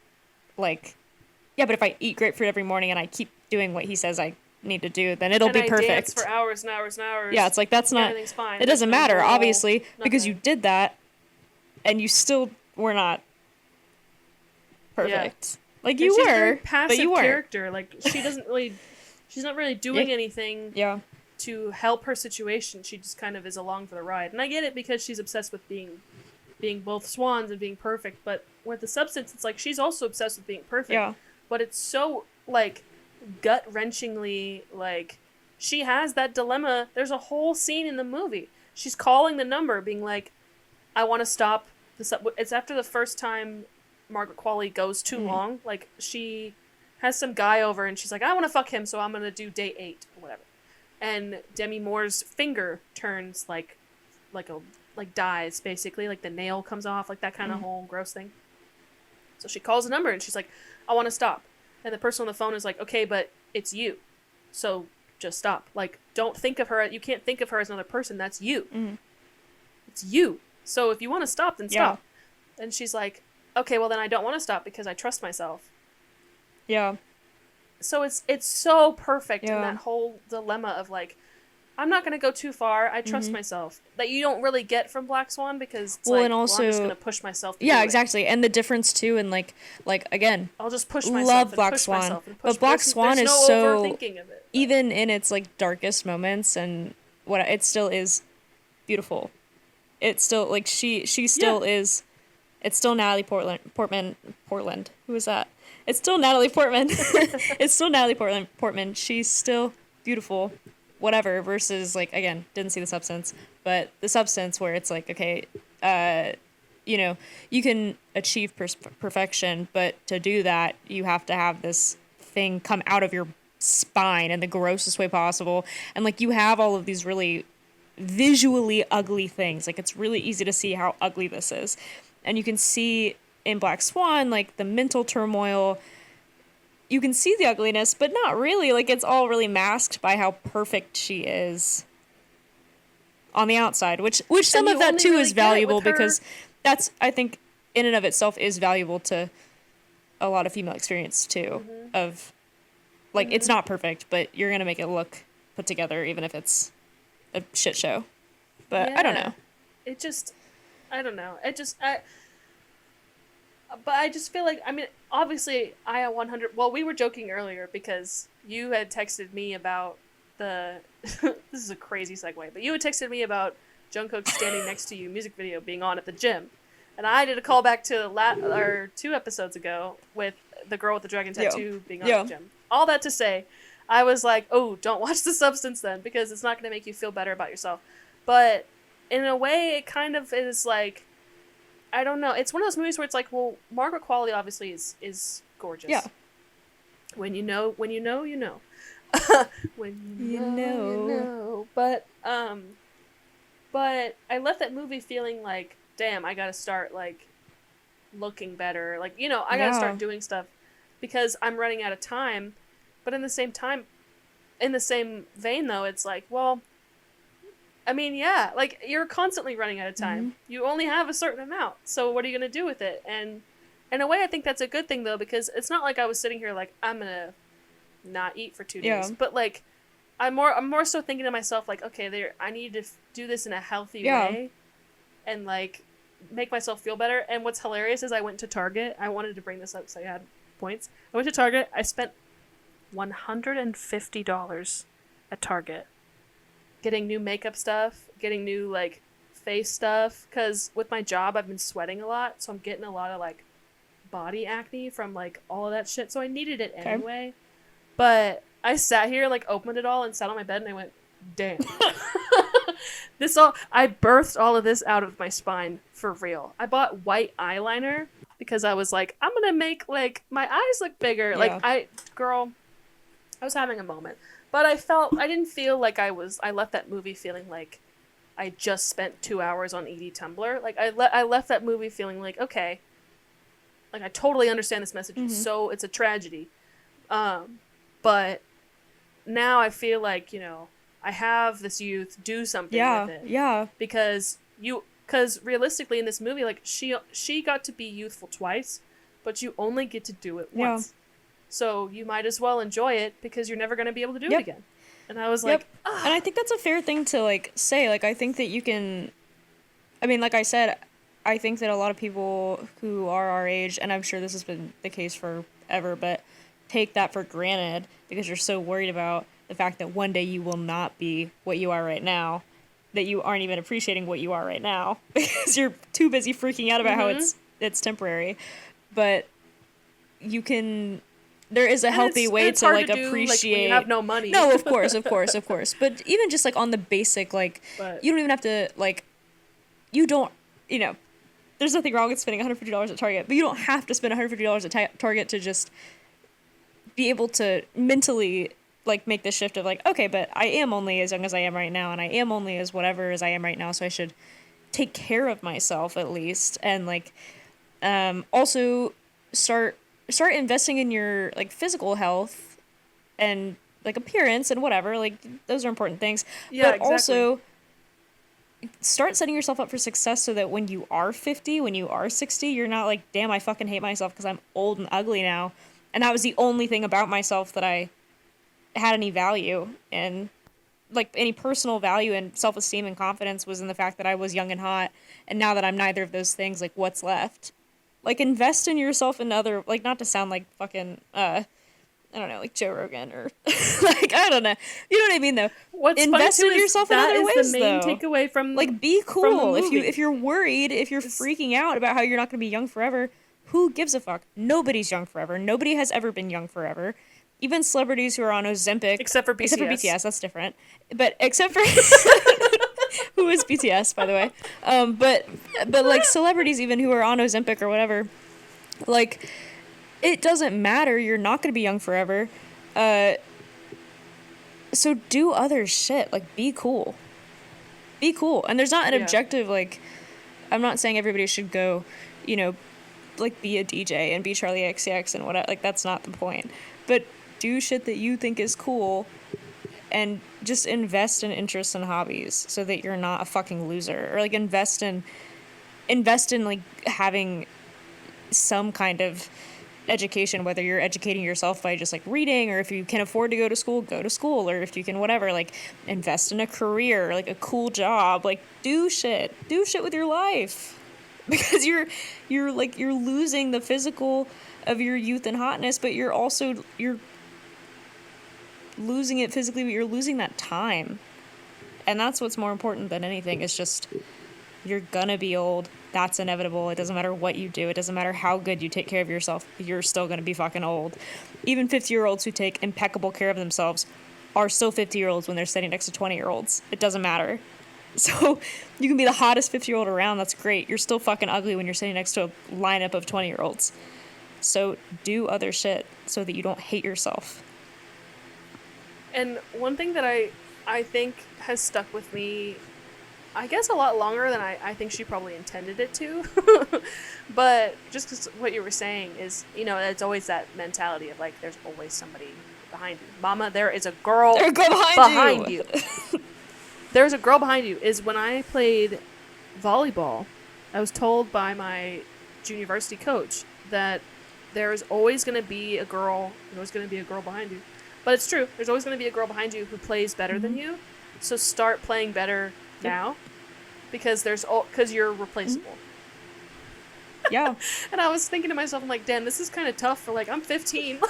like, yeah, but if I eat grapefruit every morning and I keep doing what he says I need to do, then it'll be perfect. Dance for hours and hours and hours. Yeah, it's like, that's not, everything's fine. It doesn't matter, obviously, because you did that and you still were not perfect. Yeah. Like, you were, but you weren't. Character. Like, she's not really doing anything to help her situation. She just kind of is along for the ride. And I get it, because she's obsessed with being both swans and being perfect, but with the substance, it's like she's also obsessed with being perfect. Yeah. But it's so, like, gut-wrenchingly, like, she has that dilemma. There's a whole scene in the movie. She's calling the number, being like, I want to stop this. It's after the first time Margaret Qualley goes too long. Like, she has some guy over, and she's like, I want to fuck him, so I'm going to do day 8, or whatever. And Demi Moore's finger turns, like dies, basically. Like, the nail comes off, like that kind of whole gross thing. So she calls a number, and she's like, I want to stop. And the person on the phone is like, okay, but it's you. So just stop. Like, don't think of her. You can't think of her as another person. That's you. Mm-hmm. It's you. So if you want to stop, then stop. And she's like, okay, well, then I don't want to stop because I trust myself. Yeah. So it's so perfect in that whole dilemma of, like, I'm not going to go too far. I trust myself. That you don't really get from Black Swan, because it's and also, I'm just going to push myself to do exactly. And the difference, too, and, like again, I'll just push myself. Love Black Swan. But Black Swan is so, overthinking of it, even in its, like, darkest moments, and what it still is beautiful. It's still, like, she still is, it's still Natalie Portman. Who is that? It's still Natalie Portman. It's still Natalie Portman. She's still beautiful. Whatever, versus, like, again, didn't see the substance, but the substance where it's like, okay, you can achieve perfection, but to do that, you have to have this thing come out of your spine in the grossest way possible. And, like, you have all of these really visually ugly things. Like, it's really easy to see how ugly this is. And you can see in Black Swan, like, the mental turmoil. You can see the ugliness, but not really. Like, it's all really masked by how perfect she is on the outside, which some of that too is valuable, because that's, I think, in and of itself is valuable to a lot of female experience too, of, like, it's not perfect, but you're going to make it look put together, even if it's a shit show. But I don't know. But I just feel like, I mean, obviously, I 100... Well, we were joking earlier because you had texted me about this is a crazy segue, but you had texted me about Jungkook Standing Next to You music video being on at the gym. And I did a callback to 2 episodes ago with the girl with the dragon tattoo being on at the gym. All that to say, I was like, oh, don't watch The Substance then, because it's not going to make you feel better about yourself. But in a way, it kind of is like, I don't know. It's one of those movies where it's like, well, Margaret Qualley obviously is gorgeous. Yeah. When you know, you know. When you know. But I left that movie feeling like, damn, I gotta start, like, looking better. Like, I gotta start doing stuff because I'm running out of time. But in the same vein, though, it's like, well, I mean, yeah, like, you're constantly running out of time. Mm-hmm. You only have a certain amount. So what are you going to do with it? And in a way, I think that's a good thing, though, because it's not like I was sitting here like, I'm going to not eat for 2 days. But, like, I'm more so thinking to myself, like, okay, I need to do this in a healthy way and, like, make myself feel better. And what's hilarious is I went to Target. I wanted to bring this up so I had points. I went to Target. I spent $150 at Target. Getting new makeup stuff, getting new, like, face stuff, because with my job I've been sweating a lot, so I'm getting a lot of, like, body acne from, like, all of that shit, so I needed it anyway. But I sat here, like, opened it all and sat on my bed and I went, damn. I birthed all of this out of my spine, for real. I bought white eyeliner because I was like, I'm gonna make, like, my eyes look bigger. Like, I was having a moment. But I didn't feel like I left that movie feeling like I just spent 2 hours on ED Tumblr. Like, I left that movie feeling like, okay, Like, I totally understand this message. So it's a tragedy. But now I feel like, you know, I have this youth, do something with it. Yeah. Because realistically in this movie, like, she got to be youthful twice, but you only get to do it once. So you might as well enjoy it because you're never going to be able to do it again. And I was like, ugh. And I think that's a fair thing to, like, say. Like, I think that you can, I mean, like I said, I think that a lot of people who are our age, and I'm sure this has been the case forever, but take that for granted because you're so worried about the fact that one day you will not be what you are right now, that you aren't even appreciating what you are right now because you're too busy freaking out about how it's temporary. But you can, there is a healthy way to, like, appreciate. When you have no money. No, of course. But even just, like, on the basic, like, you don't even have to, like, you don't, you know, there's nothing wrong with spending $150 at Target, but you don't have to spend $150 at Target to just be able to mentally, like, make the shift of, like, okay, but I am only as young as I am right now, and I am only as whatever as I am right now, so I should take care of myself at least, and, like, also start investing in your, like, physical health and, like, appearance and whatever, like, those are important things. Yeah, but exactly. Also start setting yourself up for success so that when you are 50, when you are 60, you're not like, damn, I fucking hate myself because I'm old and ugly now. And that was the only thing about myself that I had any value, and, like, any personal value and self-esteem and confidence was in the fact that I was young and hot. And now that I'm neither of those things, like, what's left? Like, invest in yourself in other, like, not to sound like fucking, I don't know, like Joe Rogan or, like, I don't know. You know what I mean, though? What's invest in yourself in other ways, that is the main though. takeaway from, like, be cool. From the movie. If you're worried, if you're freaking out about how you're not going to be young forever, who gives a fuck? Nobody's young forever. Nobody has ever been young forever. Even celebrities who are on Ozempic. Except for BTS. Except for BTS, that's different. But except for... who is BTS, by the way? But like, celebrities even who are on Ozempic or whatever, like, it doesn't matter. You're not going to be young forever. So do other shit. Like, be cool. Be cool. And there's not an objective, like, I'm not saying everybody should go, you know, like, be a DJ and be Charlie XCX and whatever. Like, that's not the point. But do shit that you think is cool and just invest in interests and hobbies so that you're not a fucking loser. Or, like, invest in like, having some kind of education, whether you're educating yourself by just, like, reading, or if you can afford to go to school, or if you can whatever, like, invest in a career, like, a cool job, like, do shit with your life, because you're losing the physical of your youth and hotness, but you're losing it physically, but you're losing that time, and that's what's more important than anything. Is just, you're gonna be old. That's inevitable. It doesn't matter what you do. It doesn't matter how good you take care of yourself. You're still going to be fucking old. Even 50-year-olds who take impeccable care of themselves are still 50-year-olds when they're sitting next to 20-year-olds. It doesn't matter. So you can be the hottest 50-year-old around. That's great. You're still fucking ugly when you're sitting next to a lineup of 20-year-olds. So do other shit so that you don't hate yourself. And one thing that I think has stuck with me, I guess, a lot longer than I think she probably intended it to. But just 'cause what you were saying is, you know, it's always that mentality of, like, there's always somebody behind you. Mama, there is a girl behind you. There's a girl behind you. Is when I played volleyball, I was told by my junior varsity coach that there's always going to be a girl, behind you. But it's true. There's always going to be a girl behind you who plays better than you. So start playing better now, because you're replaceable. Yeah. And I was thinking to myself, I'm like, damn, this is kind of tough for, like, I'm 15. But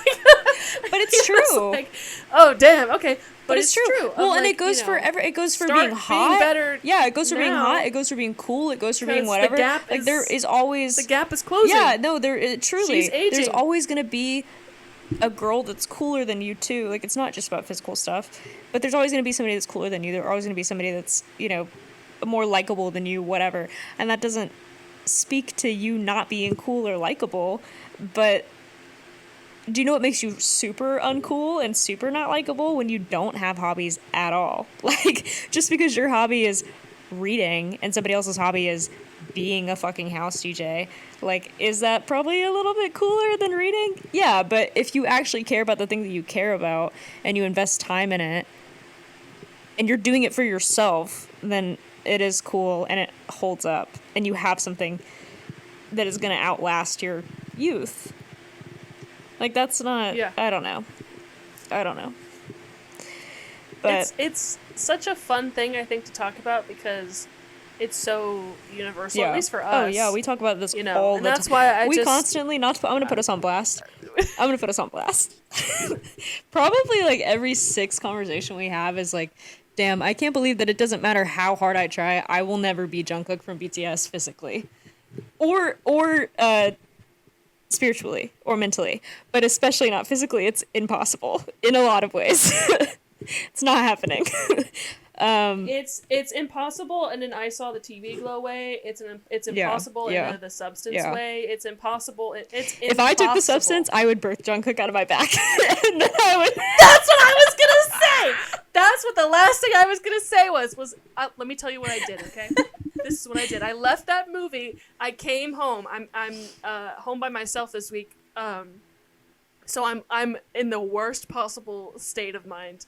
it's true. Like, oh damn, okay, but it's true. Well, and like, it goes it goes for start being hot. being better. Yeah, it goes for being now, hot. It goes for being cool. It goes for being whatever. There is always the gap is closing. Yeah, no, truly. She's aging. There's always gonna be a girl that's cooler than you too. Like, it's not just about physical stuff, but there's always gonna be somebody that's cooler than you. There's always gonna be somebody that's, you know, more likable than you, whatever. And that doesn't speak to you not being cool or likable, but do you know what makes you super uncool and super not likable? When you don't have hobbies at all. Like, just because your hobby is reading and somebody else's hobby is being a fucking house DJ. Like, is that probably a little bit cooler than reading? Yeah, but if you actually care about the thing that you care about and you invest time in it and you're doing it for yourself, then it is cool and it holds up and you have something that is going to outlast your youth. Like, that's not... Yeah. I don't know. But it's such a fun thing, I think, to talk about because it's so universal, at least for us. Oh, yeah, we talk about this all the time. And that's why we constantly... I'm going to put us on blast. Probably, like, every 6th conversation we have is like, damn, I can't believe that it doesn't matter how hard I try, I will never be Jungkook from BTS physically. Or spiritually or mentally, but especially not physically. It's impossible in a lot of ways. It's not happening. It's impossible, and then I saw the TV glow way. It's impossible in the substance way. It's impossible. It's impossible. If I took the substance, I would birth Jungkook out of my back. And then I would. That's what I was gonna say. That's what the last thing I was gonna say was. Let me tell you what I did. Okay, this is what I did. I left that movie. I came home. I'm home by myself this week. So I'm in the worst possible state of mind.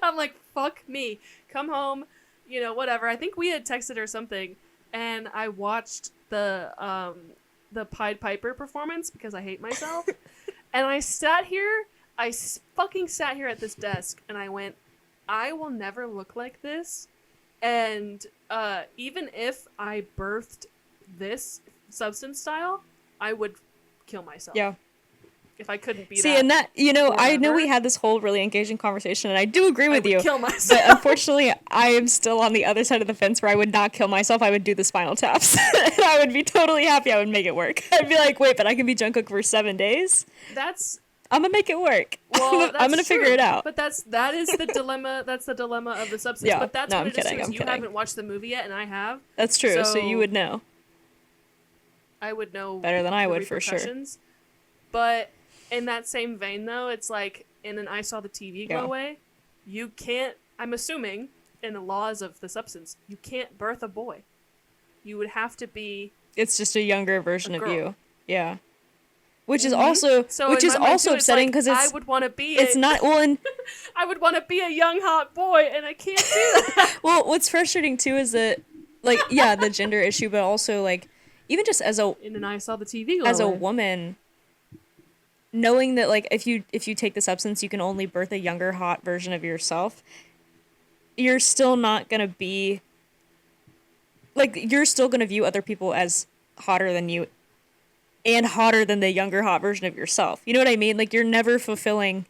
I'm like, fuck me. Come home, whatever. I think we had texted or something, and I watched the Pied Piper performance because I hate myself. And I fucking sat here at this desk, and I went, I will never look like this. And even if I birthed this substance style, I would kill myself. Yeah. If I couldn't be See, and that, I know we had this whole really engaging conversation, and I do agree with you. Kill myself. But unfortunately, I am still on the other side of the fence where I would not kill myself. I would do the spinal taps. And I would be totally happy I would make it work. I'd be like, wait, but I can be Jungkook for 7 days? I'm going to make it work. Well, I'm going to figure it out. But that is the dilemma. That's the dilemma of the substance. Yeah, but that's no, what I'm kidding. You haven't watched the movie yet, and I have. That's true. So you would know. I would know better than I would, for sure. But in that same vein, though, it's like in an I saw the TV go away, you can't, I'm assuming, in the laws of the substance, you can't birth a boy. You would have to be... It's just a younger version of you. Yeah. Which is also upsetting because I would want to be I would want to be a young hot boy, and I can't do that. Well, what's frustrating too is that, like, yeah, the gender issue, but also, like, even just as a... In an I saw the TV as a woman... Knowing that, like, if you take the substance, you can only birth a younger, hot version of yourself, you're still not going to be... Like, you're still going to view other people as hotter than you and hotter than the younger, hot version of yourself. You know what I mean? Like, you're never fulfilling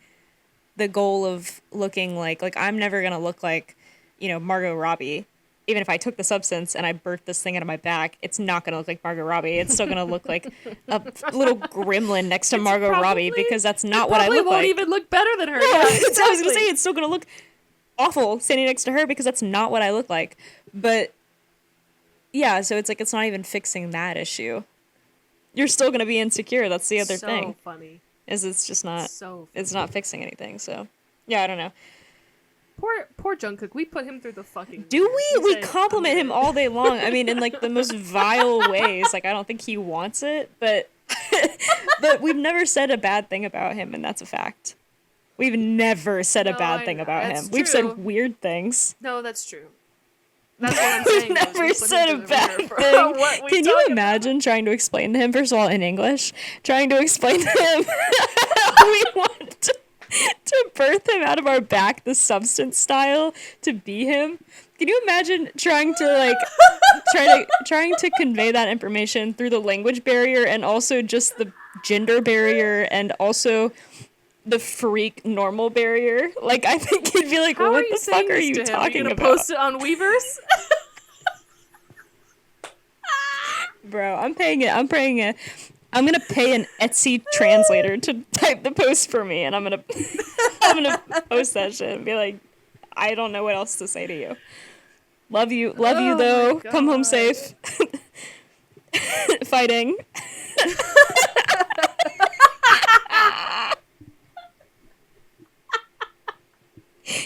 the goal of looking like I'm never going to look like, Margot Robbie. Even if I took the substance and I birthed this thing out of my back, it's not going to look like Margot Robbie. It's still going to look like a little gremlin next to Margot Robbie because that's not what I look like. It won't even look better than her. Yeah, exactly. I was going to say, it's still going to look awful standing next to her because that's not what I look like. But, yeah, so it's like it's not even fixing that issue. You're still going to be insecure. That's the other thing. So funny. Is it's just not, it's not fixing anything. So, yeah, I don't know. Poor Jungkook. We put him through the fucking... Do we? We compliment him all day long. I mean, in, like, the most vile ways. Like, I don't think he wants it, but but we've never said a bad thing about him, and that's a fact. We've never said a bad thing about him. We've said weird things. No, that's true. That's what I'm saying. We've never said a bad thing. Can you imagine trying to explain to him, first of all, in English, trying to explain to him how we want to birth him out of our back, the substance style, to be him? Can you imagine trying to trying to convey that information through the language barrier and also just the gender barrier and also the freak normal barrier? Like, I think he'd be like, how what the fuck are you talking about? Post it on Weverse? Bro, I'm gonna pay an Etsy translator to type the post for me, and I'm gonna post that shit and be like, I don't know what else to say to you. Love you though. Come home safe. Fighting.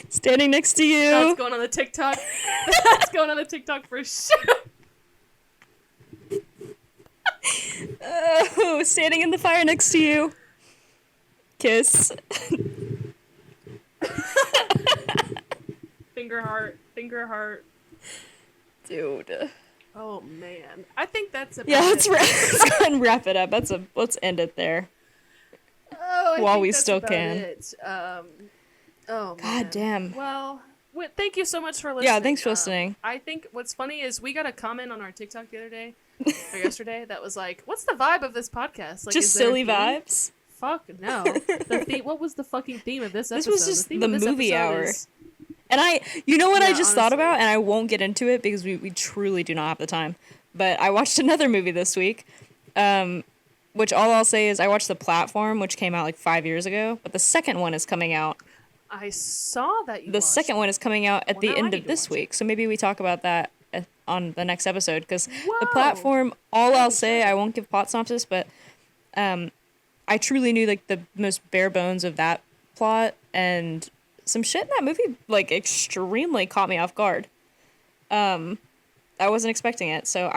Standing next to you. That's going on the TikTok. That's going on the TikTok for sure. Ooh, standing in the fire next to you. Kiss. Finger heart. Dude. Oh man, I think that's about let's it. let's go ahead and wrap it up. Let's end it there. Oh, while we still can. It. God man. damn. Well, thank you so much for listening. Yeah, thanks for listening. I think what's funny is we got a comment on our TikTok the other day, or yesterday, that was like, "What's the vibe of this podcast? Like, just silly vibes." Fuck no. The theme. What was the fucking theme of this episode? This was just the movie hour. Is... And you know what I just honestly thought about, and I won't get into it because we truly do not have the time. But I watched another movie this week, which all I'll say is I watched The Platform, which came out like 5 years ago, but the second one is coming out. I saw that you The second one is coming out at the end of this week, so maybe we talk about that on the next episode, because The Platform, all I'll say, I won't give plot synopsis, but I truly knew like the most bare bones of that plot, and some shit in that movie like extremely caught me off guard. I wasn't expecting it, so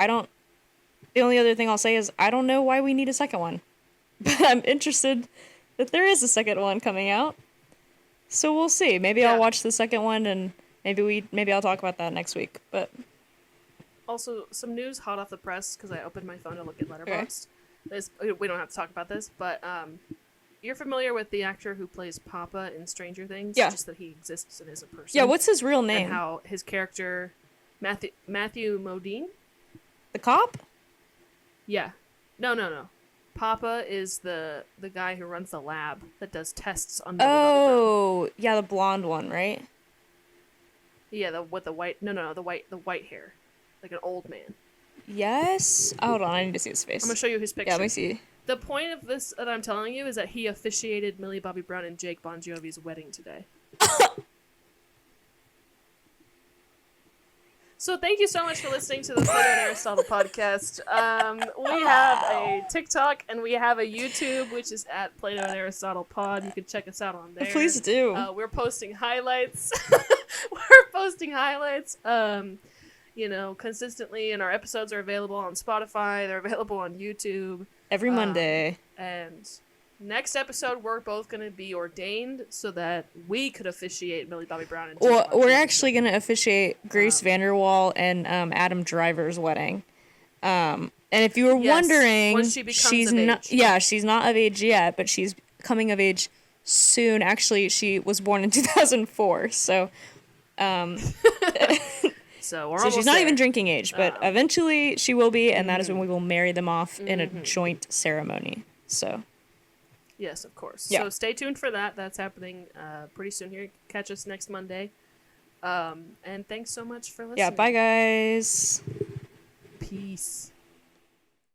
the only other thing I'll say is I don't know why we need a second one, but I'm interested that there is a second one coming out. So we'll see. Maybe I'll watch the second one, and maybe I'll talk about that next week. But also, some news hot off the press, because I opened my phone to look at Letterboxd. Okay. We don't have to talk about this, but you're familiar with the actor who plays Papa in Stranger Things? Yeah. Just that he exists and is a person. Yeah, what's his real name? And how his character, Matthew Modine? The cop? Yeah. No. Papa is the guy who runs the lab that does tests on Millie Bobby Brown. Yeah, the blonde one, right? Yeah, the white hair, like an old man. Yes. Hold on, I need to see his face. I'm gonna show you his picture. Yeah, let me see. The point of this that I'm telling you is that he officiated Millie Bobby Brown and Jake Bon Jovi's wedding today. So thank you so much for listening to the Plato and Aristotle podcast. We have a TikTok and we have a YouTube, which is at Plato and Aristotle Pod. You can check us out on there. Please do. We're posting highlights. Consistently, and our episodes are available on Spotify. They're available on YouTube. Every Monday. And next episode, we're both going to be ordained so that we could officiate Millie Bobby Brown. And well, we're actually going to officiate Grace Vanderwall and Adam Driver's wedding. And if you were wondering, when she becomes she's of not. age. Yeah, she's not of age yet, but she's coming of age soon. Actually, she was born in 2004, so. So she's not even drinking age, but eventually she will be, and that is when we will marry them off in a joint ceremony. So. Yes, of course. Yeah. So stay tuned for that. That's happening pretty soon here. Catch us next Monday. And thanks so much for listening. Yeah, bye guys. Peace.